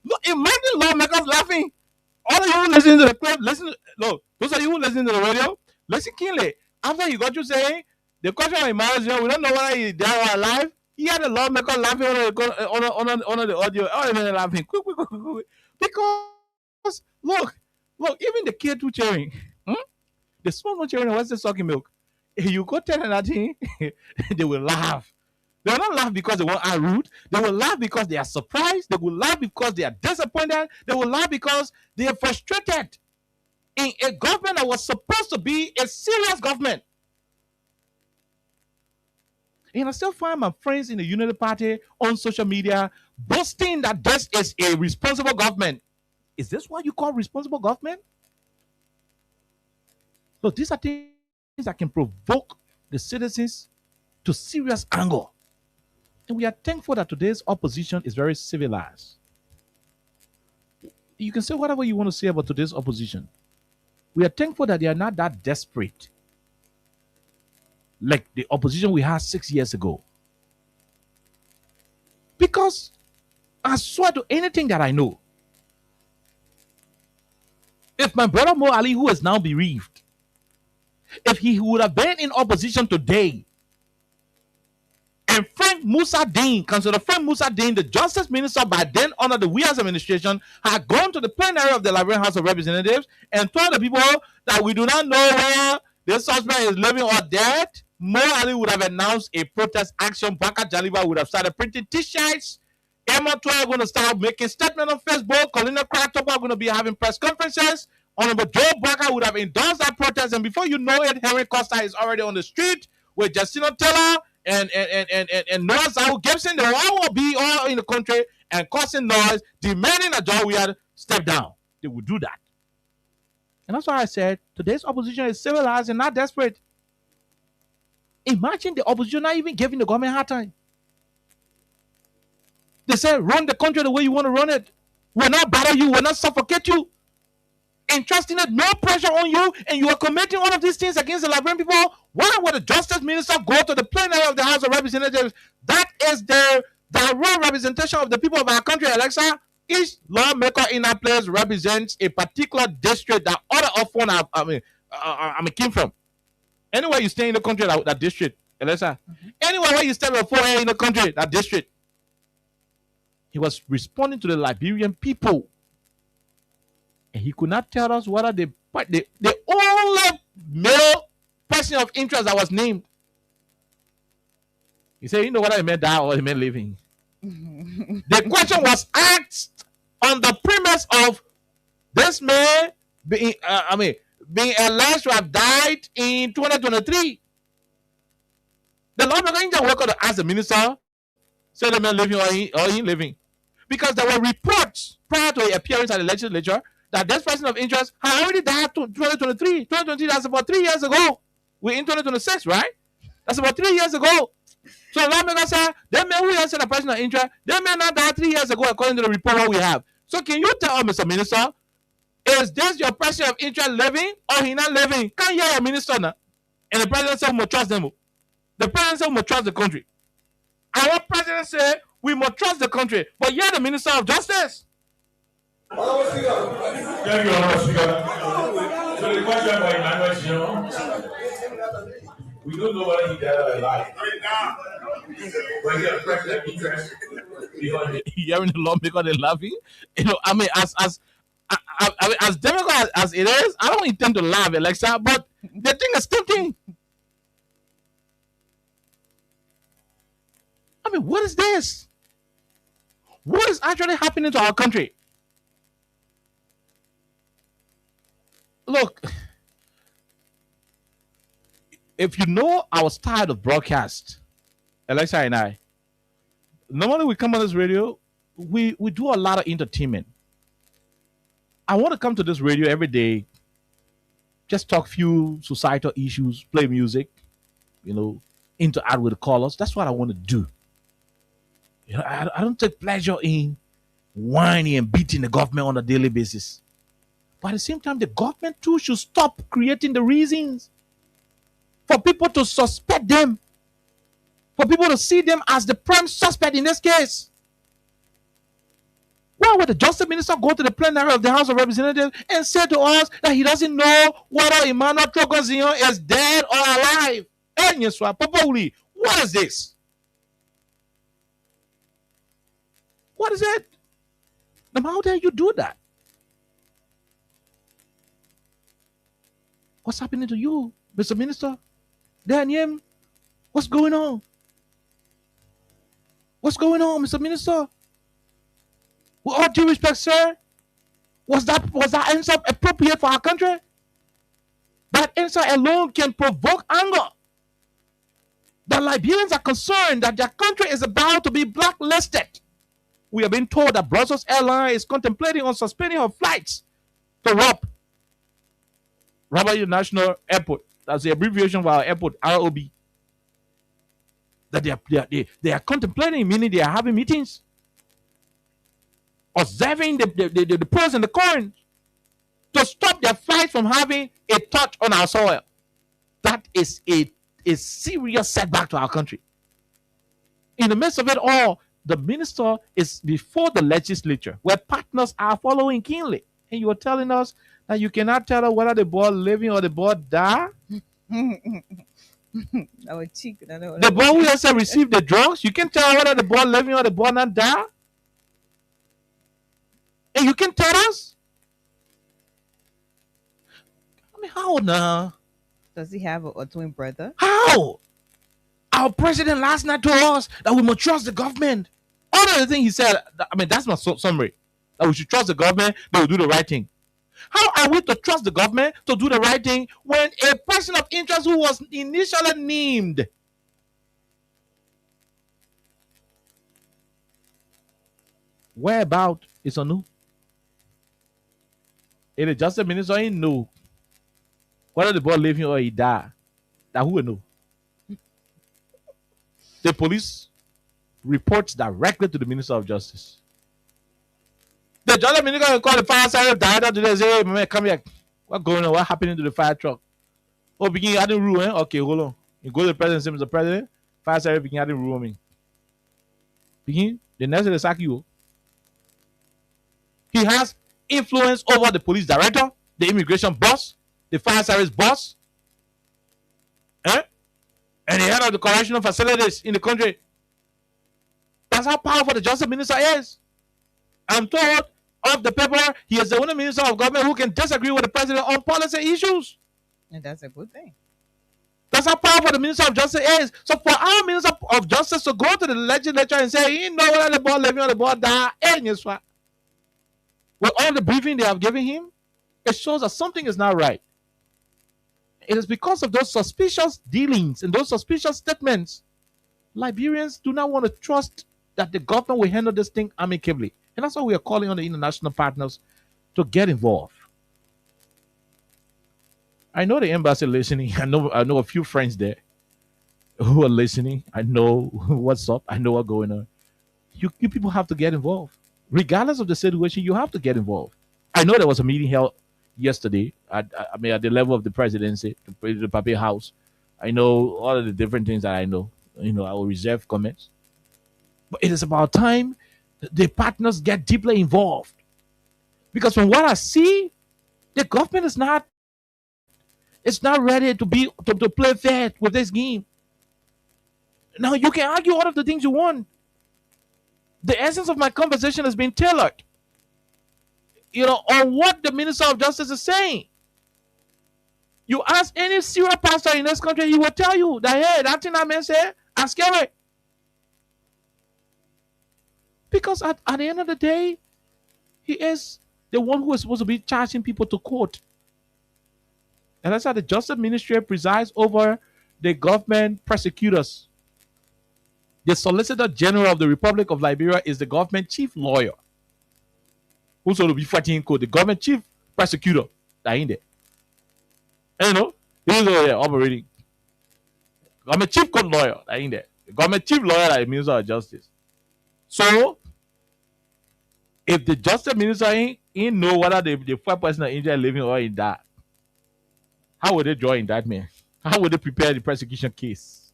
Look, imagine lawmakers laughing. All of you listening to the clip, listen. Look, those of you who listening to the radio, listen keenly. After you got you saying the question of Emmanuel Zion, we don't know whether he died or alive. He had a lawmaker laughing on the audio. Oh, they're laughing. Quick. Because look, even the kid who cheering, the small one cheering, what's the sucking milk? If you go tell them that thing, they will laugh. They will not laugh because they want to rude. They will laugh because they are surprised. They will laugh because they are disappointed. They will laugh because they are frustrated in a government that was supposed to be a serious government. And I still find my friends in the Unity Party on social media boasting that this is a responsible government. Is this what you call responsible government? So these are things that can provoke the citizens to serious anger. And we are thankful that today's opposition is very civilized. You can say whatever you want to say about today's opposition. We are thankful that they are not that desperate like the opposition we had 6 years ago. Because I swear to anything that I know, if my brother Mo Ali, who is now bereaved, if he would have been in opposition today, and Frank Musa Dean, Councillor Frank Musa Dean, the Justice Minister by then under the Weahs administration, had gone to the plenary of the Liberian House of Representatives and told the people that we do not know where this suspect is living or dead, Mo Ali would have announced a protest action. Baka Jaliba would have started printing t-shirts. Emma Toya are going to start making statements on Facebook. Colina Kratop are going to be having press conferences. Honorable Joe Baka would have endorsed that protest. And before you know it, Henry Costa is already on the street with Justino Taylor and Noah Zahu Gibson. They all will be all in the country and causing noise, demanding that John Weah step down. They would do that. And that's why I said today's opposition is civilized and not desperate. Imagine the opposition not even giving the government a hard time. They say, run the country the way you want to run it. We'll not bother you. We'll not suffocate you. Entrusting it, no pressure on you, and you are committing all of these things against the Liberian people. Why would the Justice Minister go to the plenary of the House of Representatives? That is the real representation of the people of our country, Alexa. Each lawmaker in that place represents a particular district that other often came from. Anywhere you stay in the country, that district, Alexa. Anywhere where you stay before in the country, that district. He was responding to the Liberian people. And he could not tell us whether the only male person of interest that was named. He said, you know whether he meant die or he meant living. The question was asked on the premise of this man being alleged to have died in 2023. The lawmaker ain't worker to ask the minister, say the man living or he living. Because there were reports prior to his appearance at the legislature that this person of interest had already died in 2023. 2023, that's about 3 years ago. We're in 2026, right? That's about 3 years ago. So lawmakers say, them men who has a person of interest, them men not died 3 years ago according to the report we have. So can you tell Mr. Minister, is this your person of interest living or he not living? Can you hear a minister now? And the president said we must trust them. The president said we must trust the country. Our president said we must trust the country. But you're the Minister of Justice.
Thank you, Honorable Speaker. So the question by Emmanuel Shino, we don't know whether he died or alive. But he has president interest.
Hearing the lawmaker, they're laughing. You know, I mean, as difficult as it is, I don't intend to laugh, Alexa, but the thing is tempting. I mean, what is this? What is actually happening to our country? Look, if you know our style of broadcast, Alexa and I, normally we come on this radio, we do a lot of entertainment. I want to come to this radio every day, just talk few societal issues, play music, you know, interact with the callers. That's what I want to do. You know, I don't take pleasure in whining and beating the government on a daily basis. But at the same time, the government too should stop creating the reasons for people to suspect them, for people to see them as the prime suspect in this case. Why would the Justice Minister go to the plenary of the House of Representatives and say to us that he doesn't know whether Emmanuel Trogozion is dead or alive? What is this? What is it? Now, how dare you do that? What's happening to you, Mr. Minister? Daniel, what's going on? What's going on, Mr. Minister? With all due respect, sir, was that answer appropriate for our country? That answer alone can provoke anger. The Liberians are concerned that their country is about to be blacklisted. We have been told that Brussels Airlines is contemplating on suspending her flights to Rabat International Airport. That's the abbreviation for our airport, ROB. That they are contemplating, meaning they are having meetings, observing the pros and the cons to stop their flight from having a touch on our soil. That is a serious setback to our country. In the midst of it all, the minister is before the legislature, where partners are following keenly. And you are telling us that you cannot tell us whether the boy living or the boy die? The boy who has received the drugs, you can tell whether the boy living or the boy not die? And you can tell us? I mean, how now?
Does he have a twin brother?
How? Our president last night told us that we must trust the government. All of the things he said, I mean, that's my summary. That we should trust the government, they will do the right thing. How are we to trust the government to do the right thing when a person of interest who was initially named whereabout is unknown? If the Justice Minister ain't know whether the boy living or he died, that who will know? The police reports directly to the Minister of Justice. The Justice Minister will call the fire service director today and say, hey, man, come here. What's going on? What happening to the fire truck? Oh, begin adding rule, eh? Okay, hold on. You go to the president and say, Mr. President, fire service begin adding rule on me. Begin, the next day they sack you. He has influence over the police director, the immigration boss, the fire service boss, and the head of the correctional facilities in the country. That's how powerful the Justice Minister is. I'm told off the paper, he is the only minister of government who can disagree with the president on policy issues.
And that's a good thing.
That's how powerful the Minister of Justice is. So for our Minister of Justice to go to the legislature and say, you know whether the boy living or the boy die, with all the briefing they have given him, it shows that something is not right. It is because of those suspicious dealings and those suspicious statements. Liberians do not want to trust that the government will handle this thing amicably. And that's why we are calling on the international partners to get involved. I know the embassy listening. I know a few friends there who are listening. I know what's up. I know what's going on. You people have to get involved. Regardless of the situation, you have to get involved. I know there was a meeting held yesterday at the level of the presidency, the Pape House. I know all of the different things that I know. I will reserve comments. But it is about time the partners get deeply involved. Because from what I see, the government is not ready to play fair with this game. Now you can argue all of the things you want. The essence of my conversation has been tailored, on what the Minister of Justice is saying. You ask any serious pastor in this country, he will tell you that, hey, that thing that man said, I'm scary. Because at the end of the day, he is the one who is supposed to be charging people to court. And that's how the Justice Ministry presides over the government prosecutors. The Solicitor General of the Republic of Liberia is the government chief lawyer, who's going to be fighting in court. The government chief prosecutor that in there. And he's over there operating. Government chief court lawyer that in there. The government chief lawyer that is Minister of Justice. So, if the Justice Minister ain't know whether the first person in India living or in that, how would they draw indictment? How would they prepare the prosecution case?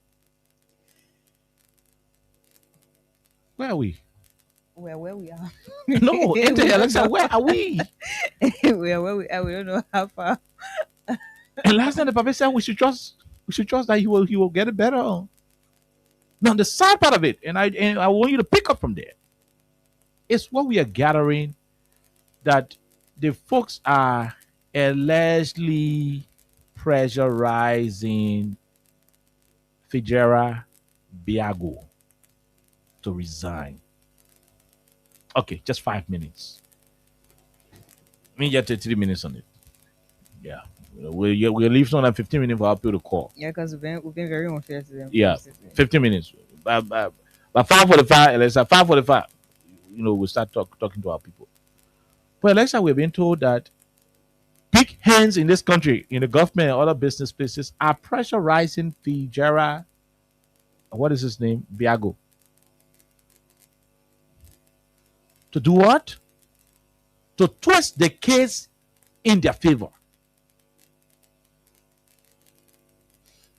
Where are we?
Where we are.
No, Alexa, where are we?
Where we are. We don't know how far.
And last time the Papa said we should trust that he will get it better. Now the sad part of it, and I want you to pick up from there, is what we are gathering that the folks are allegedly pressurizing Fijera Biago to resign. Okay, just 5 minutes. Let me get 3 minutes on it. Yeah. We'll leave some like 15 minutes for our people to call.
Yeah, because we've been very unfair to them.
Yeah, 15 minutes. By 5:45, Alexa, 5:45, we'll start talking to our people. But Alexa, we've been told that big hands in this country, in the government and other business places, are pressurizing Fijera, what is his name? Biago. To do what? To twist the case in their favor.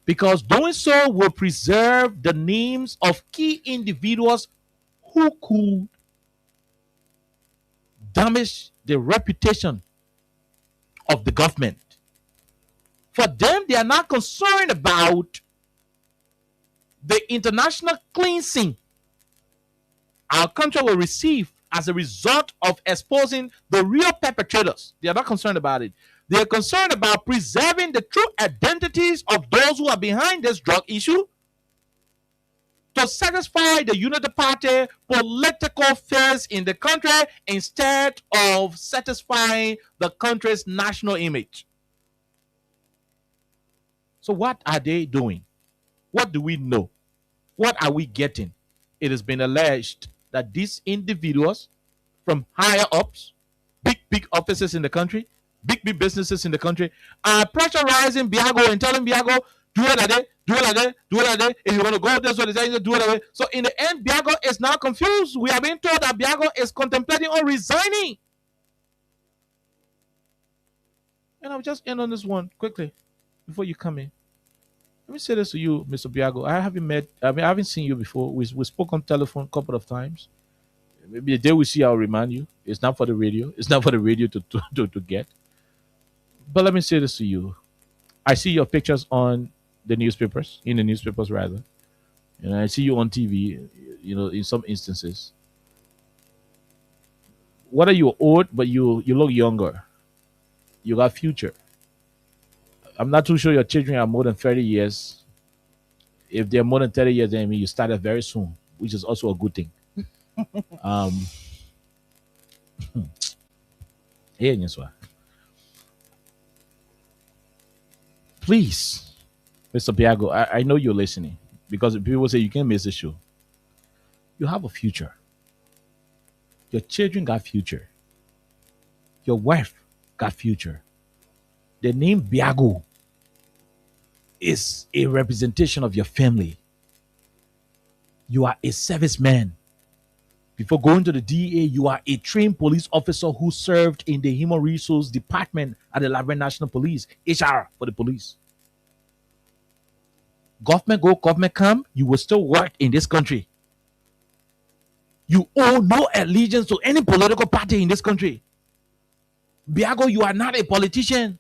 Because doing so will preserve the names of key individuals who could damage the reputation of the government. For them, they are not concerned about the international cleansing our country will receive as a result of exposing the real perpetrators. They are not concerned about it. They are concerned about preserving the true identities of those who are behind this drug issue to satisfy the Unity Party political fears in the country instead of satisfying the country's national image. So what are they doing? What do we know? What are we getting? It has been alleged that these individuals from higher ups, big offices in the country, big businesses in the country, are pressurizing Biago and telling Biago, do it like that, do it like that, do it like that. If you want to go this way, do it like that. So in the end, Biago is now confused. We are being told that Biago is contemplating on resigning. And I'll just end on this one quickly before you come in. Let me say this to you, Mr. Biago. I haven't seen you before. We spoke on telephone a couple of times. Maybe the day we see, I'll remind you. It's not for the radio. It's not for the radio to get. But let me say this to you. I see your pictures on the newspapers, in the newspapers rather. And I see you on TV, in some instances. Whether you're old, but you look younger. You got future. I'm not too sure your children are more than 30 years. If they're more than 30 years, then you started very soon, which is also a good thing. Please, Mr. Biago, I know you're listening because people say you can't miss the show. You have a future. Your children got future. Your wife got future. The name Biago is a representation of your family. You are a serviceman. Before going to the DEA, you are a trained police officer who served in the Human Resource Department at the Liberia National Police, HR for the police. Government go, government come, you will still work in this country. You owe no allegiance to any political party in this country. Biago, you are not a politician.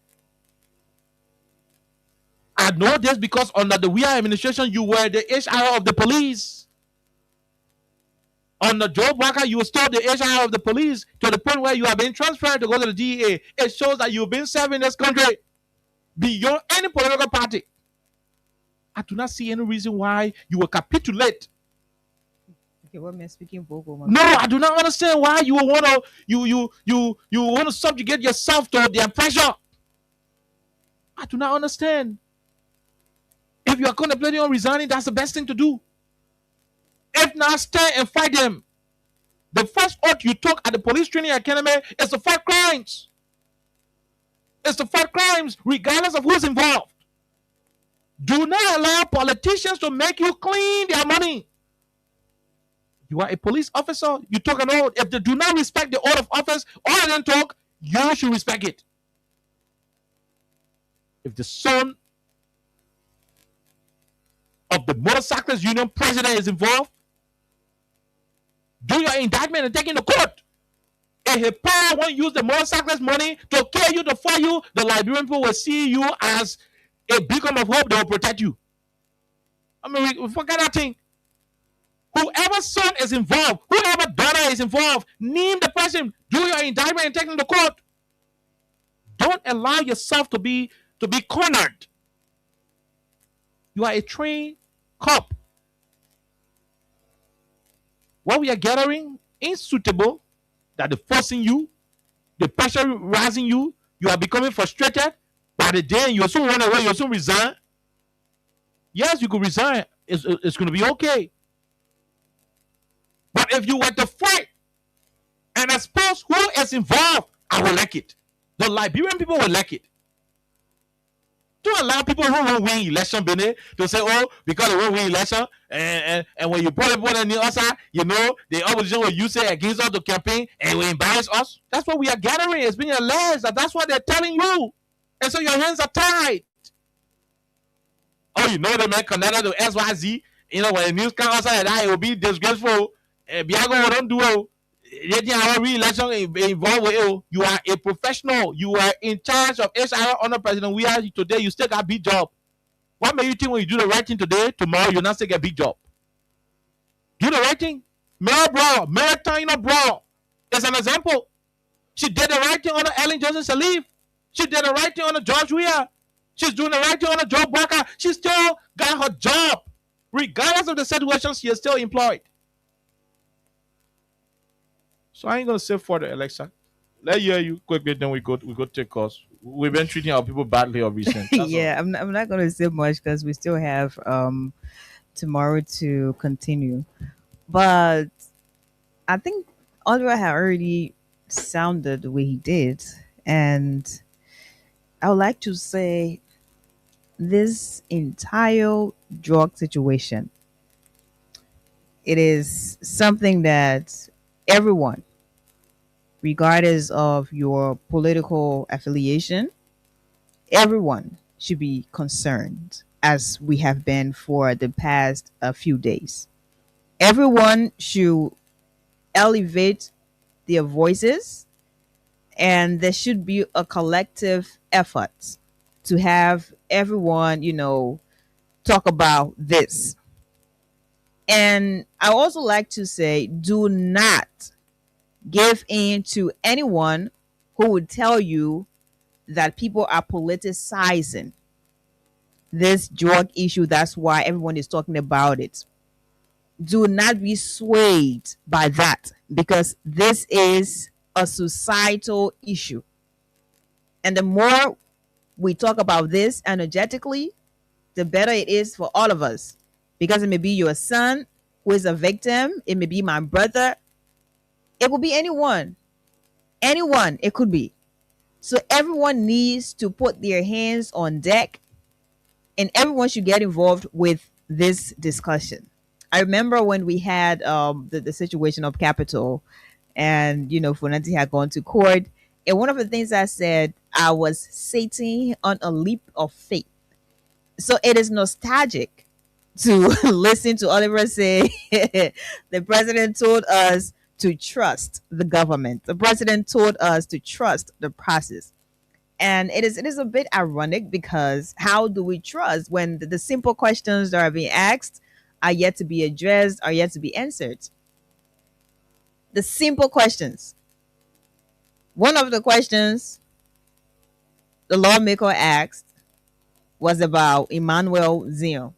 I know this because under the WIA administration, you were the HR of the police. Under Joe Barker, you were still the HR of the police to the point where you have been transferred to go to the DEA. It shows that you've been serving this country beyond any political party. I do not see any reason why you will capitulate.
Okay, what am I speaking vocal?
No, I do not understand why you will want to you want to subjugate yourself to their pressure. I do not understand. If you are contemplating on resigning, that's the best thing to do. If not, stay and fight them. The first oath you took at the police training academy is to fight crimes. It's to fight crimes, regardless of who's involved. Do not allow politicians to make you clean their money. You are a police officer. You took an oath. If they do not respect the oath of office, all of them talk, you should respect it. If the son of the motorcyclist union president is involved, do your indictment and take it to court. If his power won't use the motorcyclist money to kill you, to fire you, the Liberian people will see you as a beacon of hope that will protect you. I mean, we forget that thing. Whoever son is involved, whoever daughter is involved, name the person, do your indictment and take them to court. Don't allow yourself to be cornered. You are a trained cop. What we are gathering ain't suitable. That the forcing you, the pressure rising you, you are becoming frustrated. By the day you soon run away, you soon resign. Yes, you could resign. It's going to be okay. But if you were to fight and expose who is involved, I will like it. The Liberian people will like it. Don't allow people who won't win election, Benin, to say, oh, because they won't win election, and when you put people on the other side, you know, the opposition will use it against us to campaign and will embarrass us. That's what we are gathering. It's being alleged that that's what they're telling you. And so your hands are tied. Oh, you know the man connected to XYZ. You know, when the news comes outside, that it will be disgraceful. Biago don't do it. Re-election involved with you. You are a professional. You are in charge of HR under President. We are today. You still got a big job. What made you think when you do the right thing today, tomorrow you not still get a big job? Do the right thing. Mary Brown, Marathon Brown is an example. She did the right thing under Ellen Johnson Sirleaf. She did the right thing under George Weah. She's doing the right thing under Joe Barker. She still got her job. Regardless of the situation, she is still employed. So I ain't gonna say for the election. Let's hear you quickly, then we go take calls. We've been treating our people badly of recent.
Yeah, I'm not gonna say much because we still have tomorrow to continue. But I think Oliver had already sounded the way he did, and I would like to say this entire drug situation, it is something that everyone, regardless of your political affiliation, everyone should be concerned, as we have been for the past few days. Everyone should elevate their voices, and there should be a collective effort to have everyone, talk about this. And I also like to say, do not give in to anyone who would tell you that people are politicizing this drug issue. That's why everyone is talking about it. Do not be swayed by that, because this is a societal issue. And the more we talk about this energetically, the better it is for all of us. Because it may be your son who is a victim. It may be my brother. It could be anyone. Anyone it could be. So everyone needs to put their hands on deck and everyone should get involved with this discussion. I remember when we had the situation of Capitol, and Fonanti had gone to court, and one of the things I said, I was sitting on a leap of faith. So it is nostalgic to listen to Oliver say the president told us to trust the government. The president told us to trust the process. And it is a bit ironic, because how do we trust when the simple questions that are being asked are yet to be addressed, are yet to be answered? The simple questions. One of the questions the lawmaker asked was about Emmanuel Zion.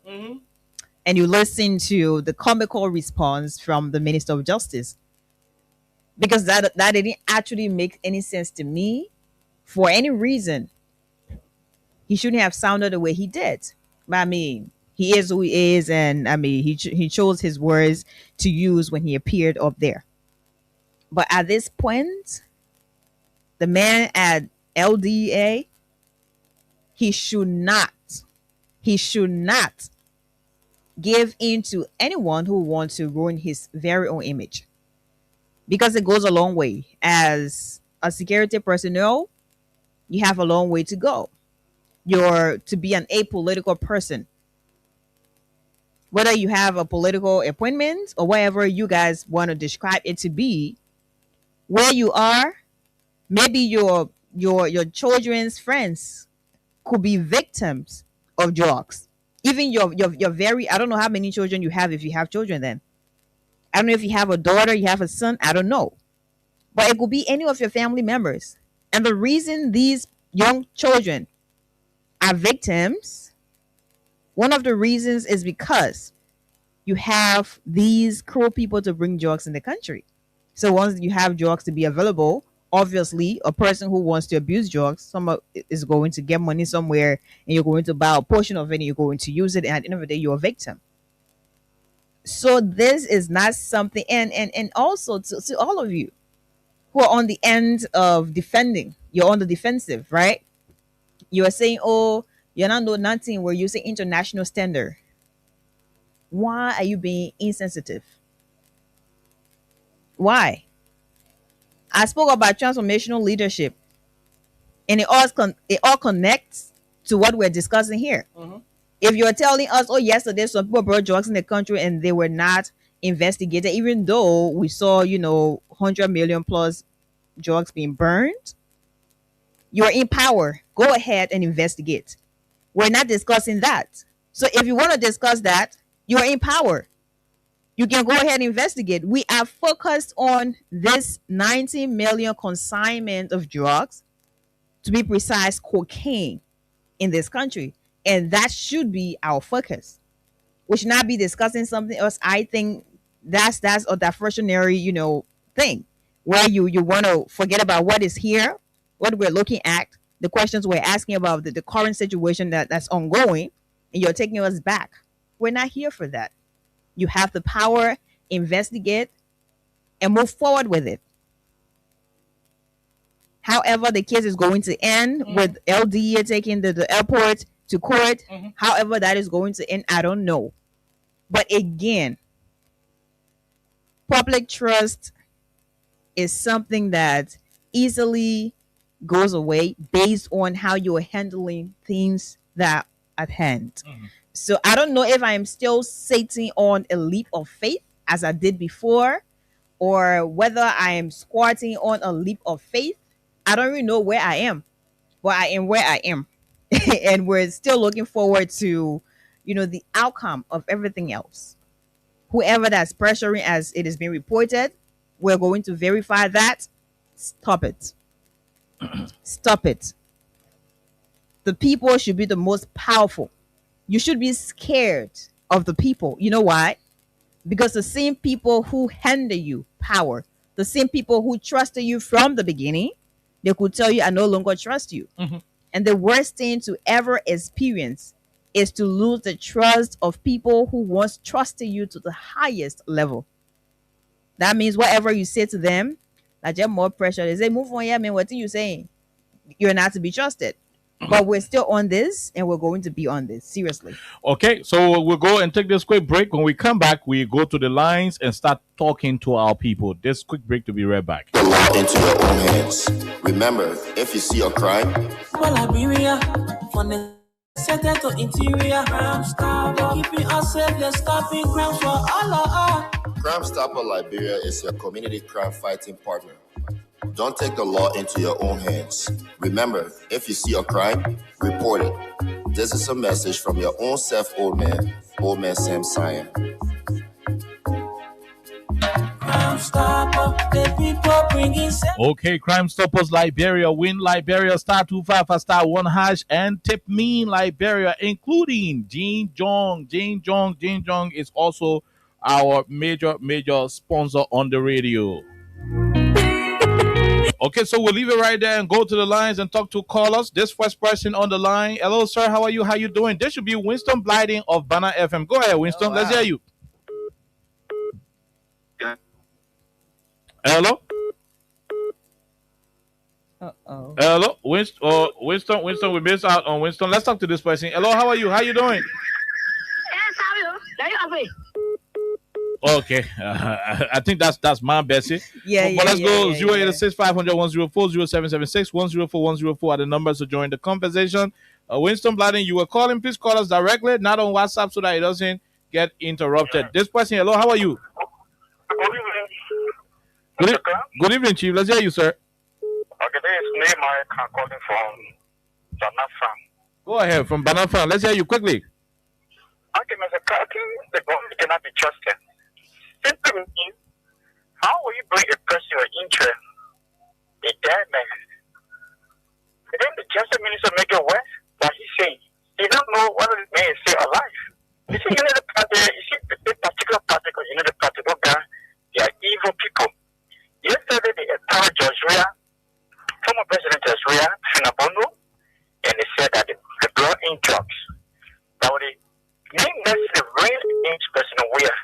And you listen to the comical response from the Minister of Justice, because that didn't actually make any sense to me. For any reason, he shouldn't have sounded the way he did. But I mean, he is who he is, and I mean, he chose his words to use when he appeared up there. But at this point, the man at LDA, he should not give in to anyone who wants to ruin his very own image, because it goes a long way. As a security personnel, you have a long way to go. You're to be an apolitical person, whether you have a political appointment or whatever you guys want to describe it to be. Where you are, maybe your children's friends could be victims of drugs. Even your very, I don't know how many children you have, if you have children. Then I don't know if you have a daughter, you have a son, I don't know, but it could be any of your family members. And the reason these young children are victims, one of the reasons is because you have these cruel people to bring drugs in the country. So once you have drugs to be available, obviously a person who wants to abuse drugs, someone is going to get money somewhere, and you're going to buy a portion of it, and you're going to use it, and at the end of the day, you're a victim. So this is not something, and also to all of you who are on the end of defending, you're on the defensive, right? You are saying, oh, you're not know nothing, we're using international standard. Why are you being insensitive? Why? I spoke about transformational leadership, and it all connects to what we're discussing here. If you're telling us, oh, yesterday some people brought drugs in the country and they were not investigated, even though we saw, 100 million plus drugs being burned, you're in power. Go ahead and investigate. We're not discussing that. So if you want to discuss that, you're in power. You can go ahead and investigate. We are focused on this 90 million consignment of drugs, to be precise, cocaine, in this country. And that should be our focus. We should not be discussing something else. I think that's a diversionary, thing, where you want to forget about what is here, what we're looking at, the questions we're asking about the current situation that's ongoing, and you're taking us back. We're not here for that. You have the power, investigate, and move forward with it. However the case is going to end, with LDA taking the airport to court, however that is going to end, I don't know. But again, public trust is something that easily goes away based on how you're handling things that are at hand. So I don't know if I am still sitting on a leap of faith as I did before, or whether I am squatting on a leap of faith. I don't really know where I am, but I am where I am. And we're still looking forward to, the outcome of everything else. Whoever that's pressuring, as it has been reported, we're going to verify that. Stop it. Stop it. The people should be the most powerful. You should be scared of the people. You know why? Because the same people who handed you power, the same people who trusted you from the beginning, they could tell you, I no longer trust you. And the worst thing to ever experience is to lose the trust of people who once trusted you to the highest level. That means whatever you say to them, like, just more pressure. They say, move on, yeah, man, what are you saying? You're not to be trusted. But we're still on this, and we're going to be on this seriously.
Okay, so we'll go and take this quick break. When we come back, we go to the lines and start talking to our people. This quick break to be right back.
The law into your own hands. Remember, if you see a crime,
Liberia, from the center to interior, Crime Stopper, keeping us safe, let's stopping crimes for all of us.
Crime Stopper Liberia is your community crime fighting partner. Don't take the law into your own hands. Remember, if you see a crime, report it. This is a message from your own self, old man Sam Sion.
Crime Stopper, the people bringing
Okay, Crime Stoppers Liberia, win Liberia, star 25 for star 1 hash, and tip me Liberia, including Jin Jong. Jin Jong is also our major sponsor on the radio. Okay, so we'll leave it right there and go to the lines and talk to callers. This first person on the line. Hello, sir. How are you? How you doing? This should be Winston Blyden of Banner FM. Go ahead, Winston. Let's hear you. Hello?
Uh-oh.
Hello? Winston, we missed out on Winston. Let's talk to this person. Hello, how are you? How you doing?
Yes, how are you?
Okay, I think that's my Bessie.
Yeah,
but let's go.
yeah.
086 500 104 0776 104 104 are the numbers to join the conversation. Winston Blyden, you were calling. Please call us directly, not on WhatsApp, so that it doesn't get interrupted. This person, hello, how are you? Good evening, Chief. Let's hear you, sir.
Okay, this is Nehemiah calling from Banafan.
Go ahead, from Banafan. Let's hear you quickly.
Okay, Mr. Carter, the government cannot be trusted. Simply means, how will you bring a person of interest, a dead man? Then the justice minister make it worse, but he's saying, he don't know what the man is still alive. You see, the party, the particular party, the party, they are evil people. Yesterday, they attacked George Weah, former President George Weah, Finabono, and they said that the blood in drugs. Now, the main message, the real against President Weah,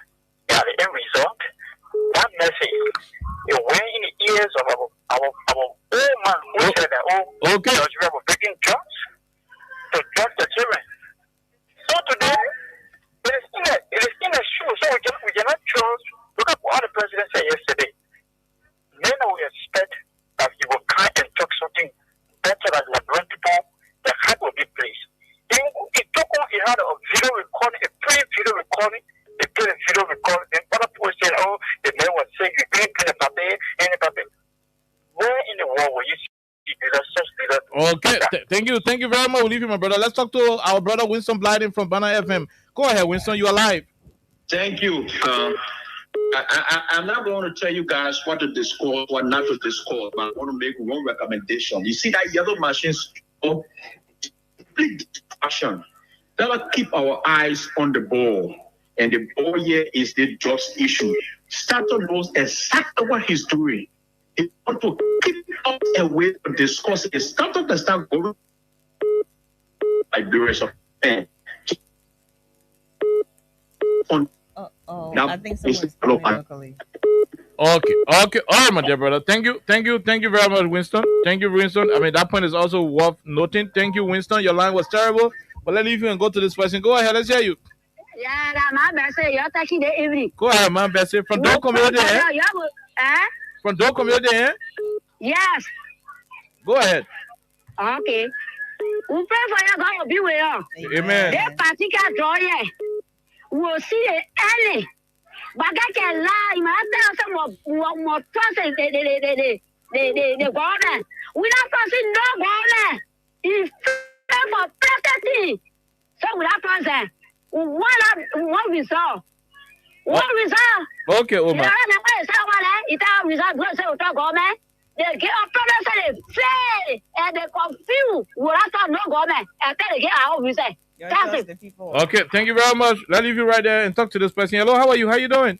the end result, that message, it went in the ears of our old man who said that, George Weah was breaking drugs to drug the children. So today, it is in a shoe, so we cannot choose. Look at what the president said yesterday. Then we expect that he will come and talk something better than Liberian people, the heart will be pleased. He had a video recording, a pre-video recording, they played a video recording, and other people said, the man was saying, you didn't play the paper, and the paper. Where in the world will you see such leaders?
Okay, thank you very much. We'll leave you, my brother. Let's talk to our brother Winston Blyden from Banner FM. Go ahead, Winston, you are live.
Thank you. I'm not going to tell you guys what to discuss, what not to discuss, but I want to make one recommendation. You see that yellow machine, complete distraction. Let us keep our eyes on the ball. And the ball here is the drugs issue. Stato knows exactly what he's doing. He wants to keep us away from discussing. Stato can start going Liberia.
I think someone's calling locally.
Okay. All right, my dear brother. Thank you very much, Winston. Thank you, Winston. I mean, that point is also worth noting. Thank you, Winston. Your line was terrible, but let's leave you and go to this person. Go ahead. Let's hear you.
Yeah, my Bessie, you're taking the evening.
Go ahead, man, Bessie. From Don Community, From Don Community,
Yes.
Go ahead.
Okay. We pray for you, God will be with you.
Amen.
That particular draw here, we'll see it early. But I can lie, man. Tell some more trust the government. We don't trust no government. It's for protecting. So we don't trust one result. One result.
Okay, Omar.
They get up and say, and they confuse. We don't no government. And then they get our own result. That's it.
Okay, thank you very much. Let's leave you right there and talk to this person. Hello, how are you? How you doing?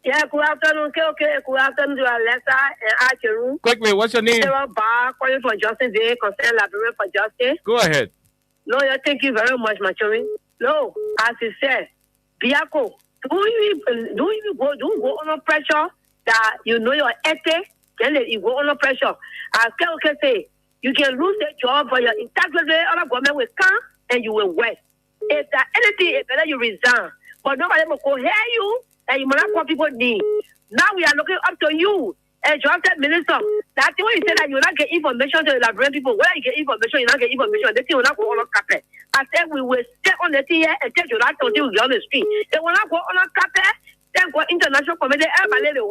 Yeah, good afternoon. Okay. Good afternoon to Alexa and Acheru.
Quickly, what's your name?
Sarah Barr, calling for Justice Day, concerned Librarian for Justice.
Go ahead.
No, thank you very much, Machori. No, as he said, Biako, do you go under pressure that you know your ethic? Then you go under pressure. As Kelke say, You can lose the job for your integrity. Other government will come and you will work. If that anything, it's better you resign. But nobody will go hear you and you will not what people need. Now we are looking up to you. And Drafted Minister, that's when you say that you will not get information to the Liberian people. Whether you get information, you not get information, the thing will not go on a carpet. I said we will stay on the thing here and take you not until we get on the street. They will not go on a carpet. Then go international committee, everybody the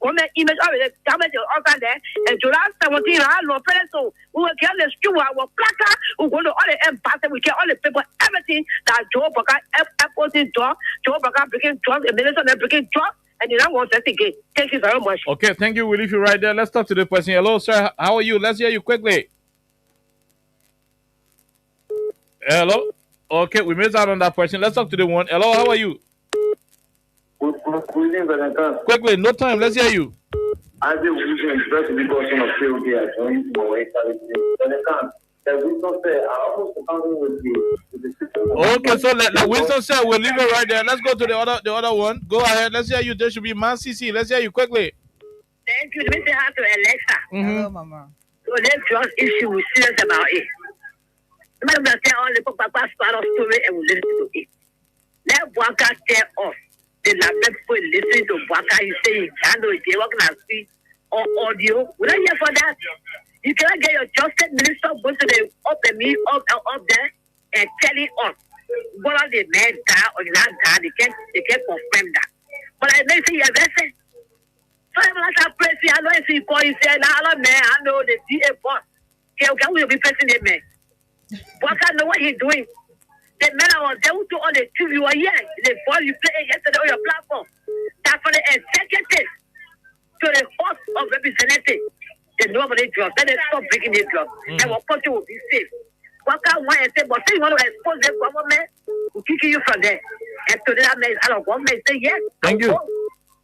comment image of the government organ there. And July 17, I know so we will get the street, our placard, we go to all the embassy, we get all the people, everything that Joe Baka opposing door, Joe Baka breaking drugs, the minister breaking drugs. And you don't want that again. Thank you very much.
Okay, thank you. We'll leave you right there. Let's talk to the person. Hello, sir. How are you? Let's hear you quickly. Hello? Okay, we missed out on that person. Let's talk to the one. Hello, how are you? Quickly, no time. Let's hear you.
I think we can express the question of
okay, so let Winston say we'll leave it right there. Let's go to the other one. Go ahead. Let's hear you. There should be Man CC. Let's hear you quickly.
Thank you. Let me say hi to Alexa.
Hello, Mama.
So let's just issue with serious about it. I'm going to tell all the people about story and we'll listen to it. Let Bwaka tell us. The people listen to Bwaka. He say he can't do it. They work on speed or audio. We're not here for that. You cannot get your trusted minister go to the up there and telling us what are the men that or not that they can't confirm that. But I may say yes, listen. So I'm not pressing. I know if you call you say now man, I know the DA boss. Can we be pressing the man? But I know what he's doing. The men are there to all the TV you are here. The ball you play yesterday on your platform. That's for the executive to the House of Representatives. They nobody drop. Then they stop breaking the drop. And what country will be safe. What can one say? But say you want to expose the government, will kick you from there. And to that man, I don't government say yes.
Thank you.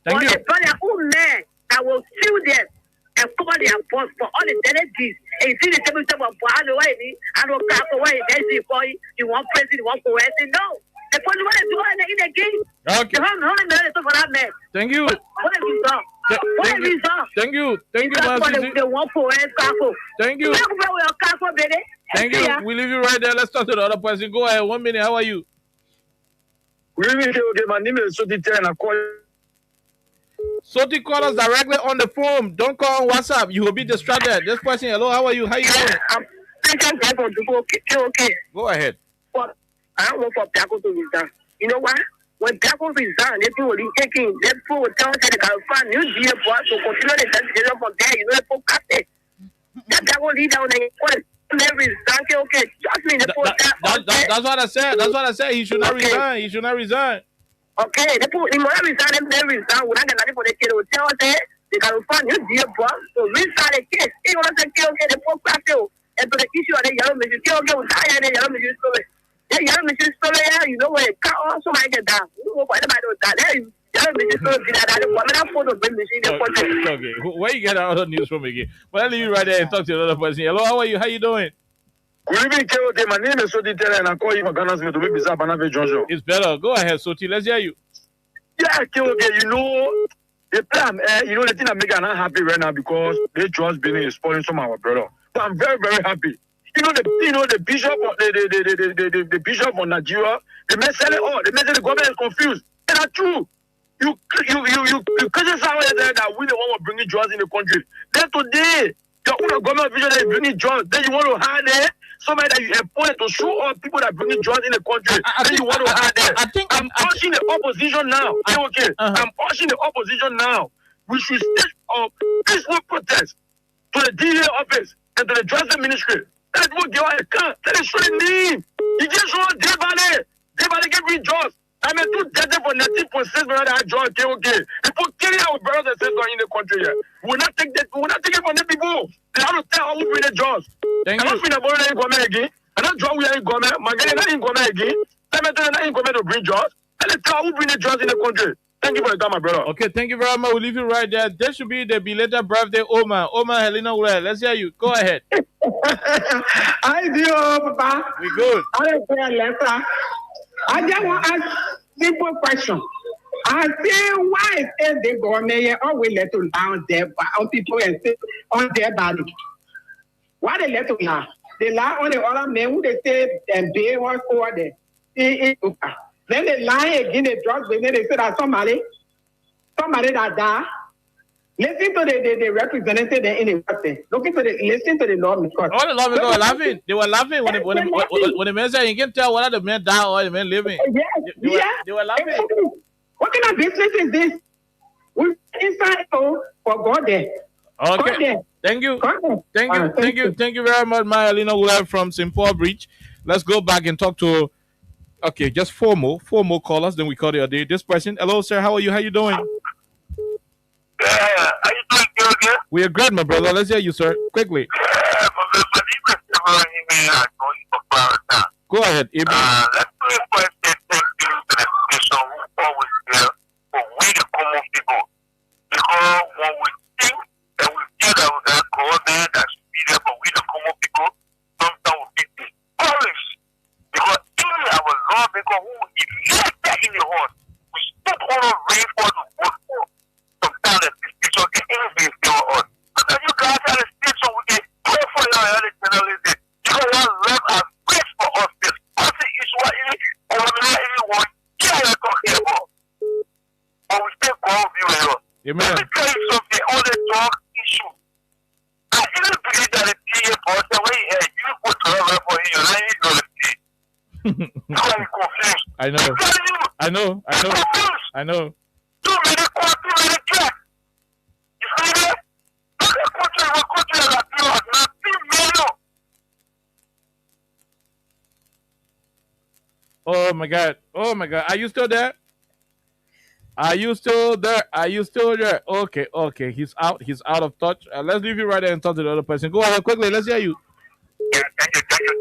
Thank you.
But their own man that will sue them and cover their boss for all the delegates. And you see the table of I know why I don't care for why you want president, you want coercion. No. The police want to do it in the game.
Okay.
The whole minute for that man.
Thank you.
What have you done?
Thank you. Thank you. Thank you,
Man. They want coercion.
Thank you. Thank you. We leave you right there. Let's talk to the other person. Go ahead. 1 minute. How are you?
Okay, my name is Soti and I call you.
Soti, call us directly on the phone. Don't call on WhatsApp. You will be distracted. This person, hello, how are you? How you doing?
Okay.
Go ahead.
But I don't want for Piaco to resign. You know why? When Piaco resign, they will be taking, they will tell us that they can find new GA for us to continue the investigation from there. You know, they put captain. That Piaco lead down there. Okay. Just me.
That's what I said. That's what I said. He should not resign. He should not resign.
Okay, they put him on resign. They resign. We're not going to for the kid. They will tell us that they can find new GA for us to resign the case. He wants to say, okay, they put captain. And to the issue of the yellow machine, okay, we'll tie the yellow machine story. The yellow machine story, you know where it can't also make it down. You know what about that? Yellow machine story, that photo bring machine.
Okay, where you get other news from again? Well, I'll leave you right there and talk to another person. Hello, how are you? How you doing?
Good evening, KOK. My name is Soti and I call you for Ghana's to be bizarre Banave Jojo.
It's better. Go ahead, Soti. Let's hear you.
Yeah, KOK, you know, the plan, you know, the thing that make me not happy right now because they just been spoiling some of our brother. So I'm very, very happy. You know the bishop of the bishop of Nigeria, the message the government is confused. And that's true. You criticize that we the one who bringing drugs in the country. Then today, the own government official that is bringing drugs. Then you want to hire somebody that you appointed to show all people that bringing drugs in the country. Then you want to hire them. I'm pushing the opposition now. Okay. I'm pushing the opposition now. We should stage a peaceful protest to the DA office and to the Justice Ministry. That's what you are. That is what it means. You just want Devale get rid jobs. I mean, two dead for 19.6 million that job. Okay. People killing our brothers and sisters in the country here. We'll not take that. We'll not take it from the people. They have to tell how we bring the jobs.
Thank you.
I don't feel about it in again. I don't draw we are in government. My guy not in government again. Let me tell you, not in government to bring jobs. And let's tell how we bring the jobs in the country. Thank you for the time, my brother.
Okay, thank you very much. We'll leave you right there. There should be the belated birthday, Omar. Omar Helena, let's hear you. Go ahead.
Hi, dear Papa.
We good.
I just want to ask simple question. I say, why is the government always let down their on people and on their body? Why they let to lie? They lie on the other men who they say and pay one over there. Then they lie again, they drug, then they say that somebody that died. Listen to the representative in the person. Listen to the lawmakers.
All the lawmakers were laughing. They were laughing when the man said you can tell whether the man died or the man living. They were laughing.
What kind of business is this? We inside for God there.
Okay. Thank you. Thank you very much, Myelina Ware from St. Paul Bridge. Let's go back and talk to just four more callers, then we call it a day. This person. Hello, sir. How are you? How you doing? We are great, my brother. Let's hear you, sir. Quickly. Go ahead, Ibrahim.
Let's do it first and thank you to the station who always there for we the common people. Because when we think that we feel that we got God there that should be there for we the common people, sometimes we get discouraged. Because even our lawmaker who is elected in the horse, we still want to rain for the vote for. Sometimes the station can even be us. Because you guys have a station we can pray for your other journalism. You don't want love and grace for us. This person is what it is. Or anyone care talking about. But we still call you here.
Amen.
Let me tell you something. On the drug issue, I even believe that the PA person, when you put to her for him, you're not going to see. I'm confused.
I know.
Too many court, too many drugs. You see that? Look at country like yours, not 2 million.
Oh my God. Are you still there? Okay. He's out of touch. Let's leave you right there and talk to the other person. Go ahead quickly. Let's hear you.
Yeah, thank you very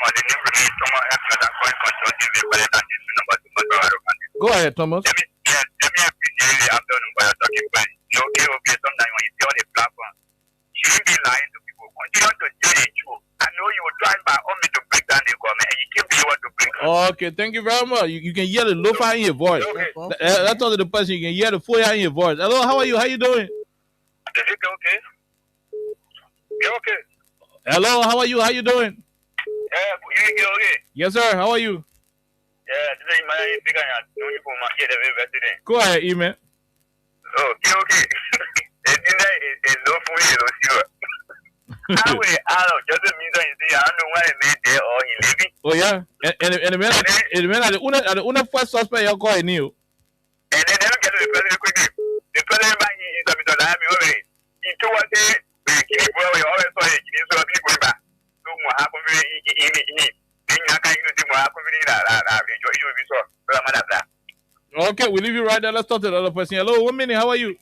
much. The name remains someone else that I'm going to continue to be better than this number to
Go ahead, Thomas.
Let me appreciate the afternoon by your talking point. Okay. Sometimes when you see on the platform, you shouldn't be lying to people. Continue to say the truth. I know you were trying by all means to break down the government, and you keep doing what to break down.
Okay, thank you very much. You can hear the lo-fi in your voice.
Okay.
That's all the person. You can hear the fire in your voice. Hello, how are you? How you doing?
Is it okay? You're okay.
Hello, how are you? How you doing?
Yeah, you okay?
Yes, sir. How are you?
Yeah, today my big guy.
Go ahead, email.
Okay. It's no for you. I will just mean that I don't know why I made there or he living.
Oh yeah, and the man at the first suspect you're calling you.
And then they get the president quickly. The president by his I mean already. He told us we keep we always saw it. He saw people back. So what happened in I can't do what happened in
Okay, we leave you right there. Let's talk to the other person. Hello, 1 minute. How are you?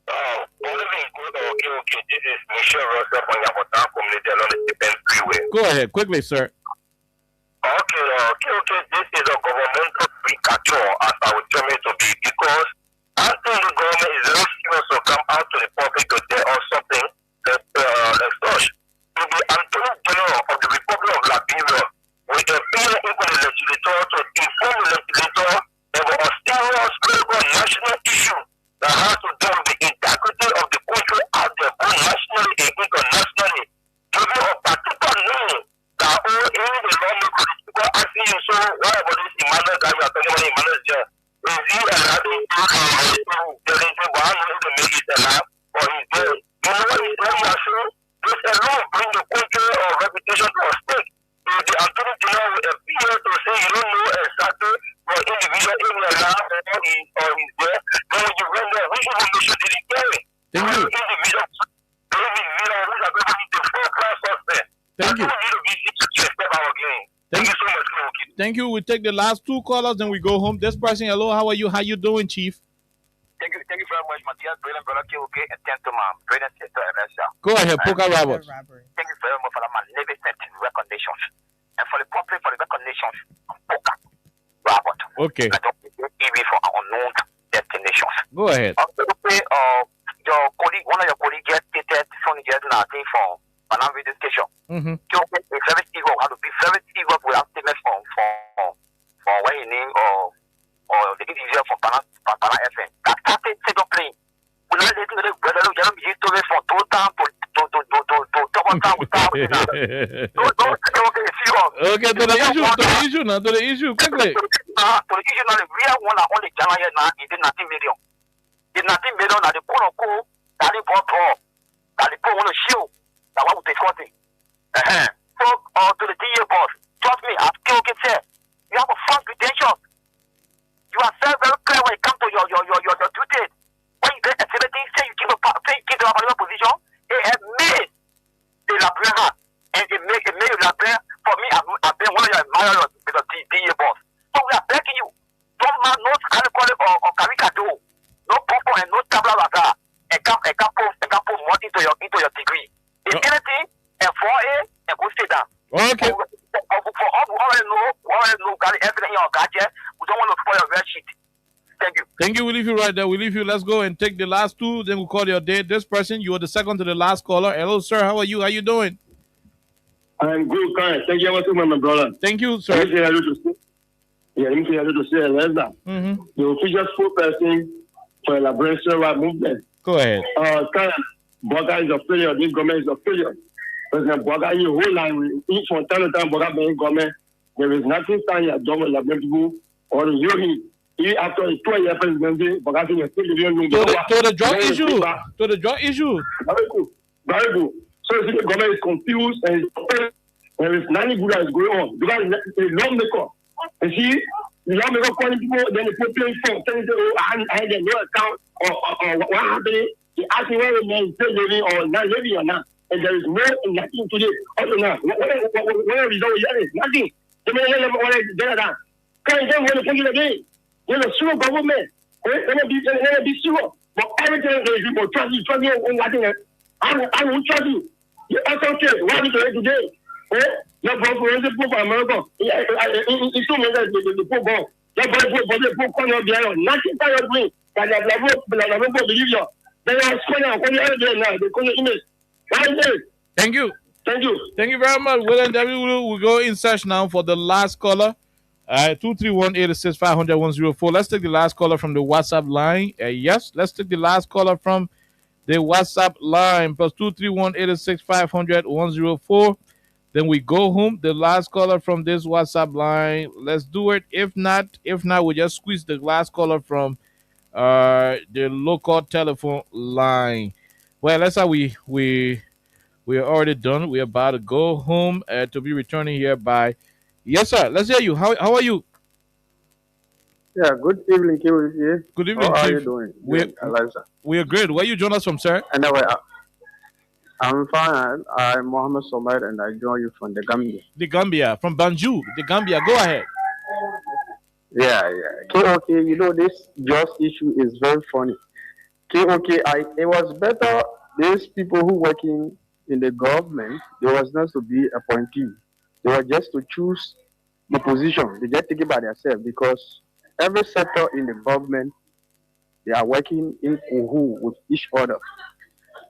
Okay. This is Michelle Rosa from Yamota Community along the Depend Freeway.
Go ahead, quickly, sir.
Okay. This is a governmental caricature, as I would tell it to be, because I think the government is very serious to come out to the public to tell us something like such. To the Attorney General of the Republic of Liberia, with the being able the legislator to inform the legislator about a serious critical national issue that has to do with the integrity of the country out there, both nationally and internationally. To be a particular name that all in the lawmakers, people asking you, so why about this Emmanuel guy you are talking about Emmanuel Jeff? Is he allowing to the one to make it alive, or is there? You know what is very assured? This alone bring the country or reputation to a stake. So the Attorney General will appear to say you don't know exactly what individual in your lab or is there. Then when you run there, which information did he carry?
Thank you. Thank you. We take the last 2 callers, then we go home. This person, hello, how are you? How you doing, Chief?
Thank you very much, Matthias. Brilliant, brother. Okay, and gentleman. Brilliant,
Go ahead, Poker Roberts.
Thank you very much for the magnificent recognitions. And for the public, for the recognitions of Poker Robert.
Okay.
I don't TV for unknown destinations.
Go ahead.
Your colleague, one of your colleagues just stated from nothing for Panam Radio Station. It's very serious. Have to be very serious with statements for what you name or the individual from Panam FM. That started second plane. We not letting the brother you stories for total to talk about
Okay, to the issue now, to the issue, quickly.
To the issue now, the real one that only January now is the 19 million. The 19 million that the poor that the poor that the poor want to show that what would they got it. So, to the DA boss, trust me, as KOK said, you have a false credentials. You are very, very clear when it comes to your duty. When you get activity, say you keep a position, it has made the librarian and it made a librarian. For me, I've been one of your admirers with the DA boss. So we are begging you, don't man no alcohol or caricado, no popo and no tabla rasa, and can put more into your degree. If anything, and 4A and go sit down.
Okay.
For all who already know, got everything in your gadget, we don't want to spoil your red sheet. Thank you.
Thank you. We'll leave you right there. We'll leave you. Let's go and take the last two. Then we'll call your day. This person, you are the second to the last caller. Hello, sir. How are you? How you doing?
I'm good, kind. Thank you very much, my brother.
Thank you, sir.
I'm here to say, Lesnar, the official spokesperson for the Liberation movement.
Go ahead.
Kind Boga is a failure. This government is a failure. President Boga, you whole line, from time to time, Boga being government, there is nothing standing at Domo Liberation people or the Yogi. After a 2-year presidency, Boga is still living
to the drug issue. To the drug issue.
Very good. Very good. So the government is confused and there is nothing good that is going on. Because it's a lawmaker. You see, the lawmaker calling people, then the people paying for, telling them, oh, I had no account or what happened. They ask me whether they still living or not living or not. And there is nothing today. Also now, what are we doing? Nothing. They may have all that. Can't you want to put it again? You're a sure government. Let me be sure. But everything is people trust you on nothing. I will trust you. You also say, what is it today? Your brother is a poor America. It's too many the poor girl. Your brother poor corner behind. Nothing for your brain. But I don't believe you. They are spending on the other day now. They call it image.
Thank you.
Thank you.
Thank you very much. Well, and we'll go in search now for the last caller. 231-865-104. Let's take the last caller from the WhatsApp line. Yes, let's take the last caller from the WhatsApp line. Plus 231-865-104. Then we go home. The last caller from this WhatsApp line. Let's do it. If not, we just squeeze the last caller from the local telephone line. Well, that's how we are already done. We're about to go home to be returning here by. Yes, sir. Let's hear you. How are you?
Yeah, good evening, Kiwi.
Good evening,
How are
Chief.
you doing?
We are great. Where you join us from, sir?
Anyway, I'm fine. I'm Mohammed Somer, and I join you from the Gambia.
The Gambia, from Banjul. The Gambia. Go ahead.
Yeah. KOK, you know, this just issue is very funny. KOK, it was better these people who working in the government, they was not to be appointee. They were just to choose the position. They just take it by themselves because every sector in the government, they are working in Uhu with each other.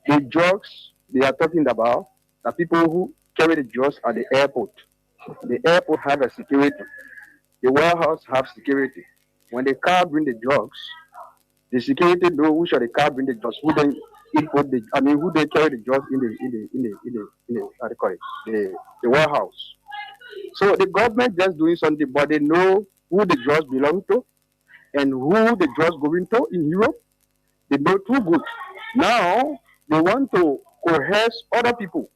The drugs they are talking about, the people who carry the drugs at the airport. The airport have a security. The warehouse have security. When the car bring the drugs, the security know which of the car bring the drugs, who then import the, who they carry the drugs in the how they call it, the warehouse. So the government just doing something, but they know who the drugs belong to and who the drugs going to in Europe. They know too good. Now they want to coerce other people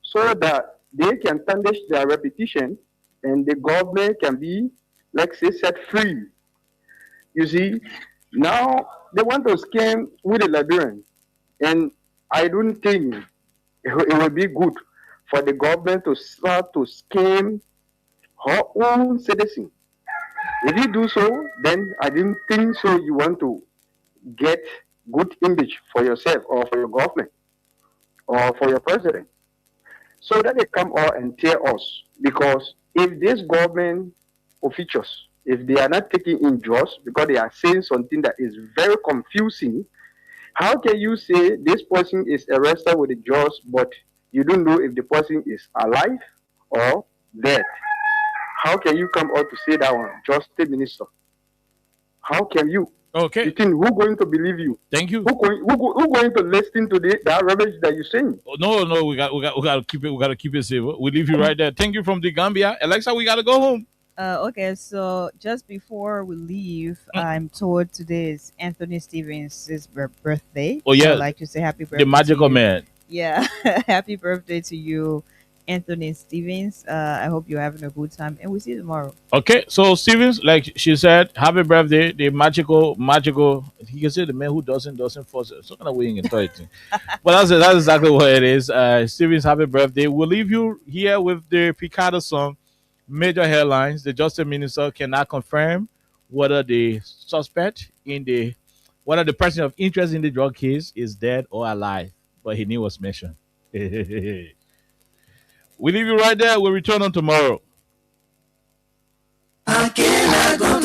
so that they can tarnish their reputation and the government can be, like say, set free. You see, now they want to scam with the Liberians, and I don't think it will be good for the government to start to scam her own citizens. If you do so, then I didn't think so. You want to get good image for yourself or for your government or for your president. So that they come out and tell us, because if this government officials, if they are not taking in jobs because they are saying something that is very confusing, how can you say this person is arrested with the jobs, but you don't know if the person is alive or dead? How can you come out to say that one, just the minister? How can you?
Okay.
You think who going to believe you?
Thank you.
Who going to listen to that rubbish that you're saying?
Oh, no, we got to keep it. We got to keep it safe. We leave you right there. Thank you from the Gambia, Alexa. We got to go home.
Okay, so just before we leave, I'm told today is Anthony Stevens' birthday.
Oh, yeah.
So I'd like to say happy birthday.
The magical
to you.
man.
Yeah, happy birthday to you, Anthony Stevens. I hope you're having a good time, and we'll see you tomorrow.
Okay, so Stevens, like she said, happy birthday. The magical. He can say the man who doesn't force it. So kind of waiting and it. But that's exactly what it is. Stevens, happy birthday. We'll leave you here with the Picado song. Major headlines: the Justice Minister cannot confirm whether the suspect whether the person of interest in the drug case is dead or alive, but his name was mentioned. We leave you right there. We'll return on tomorrow.
I cannot go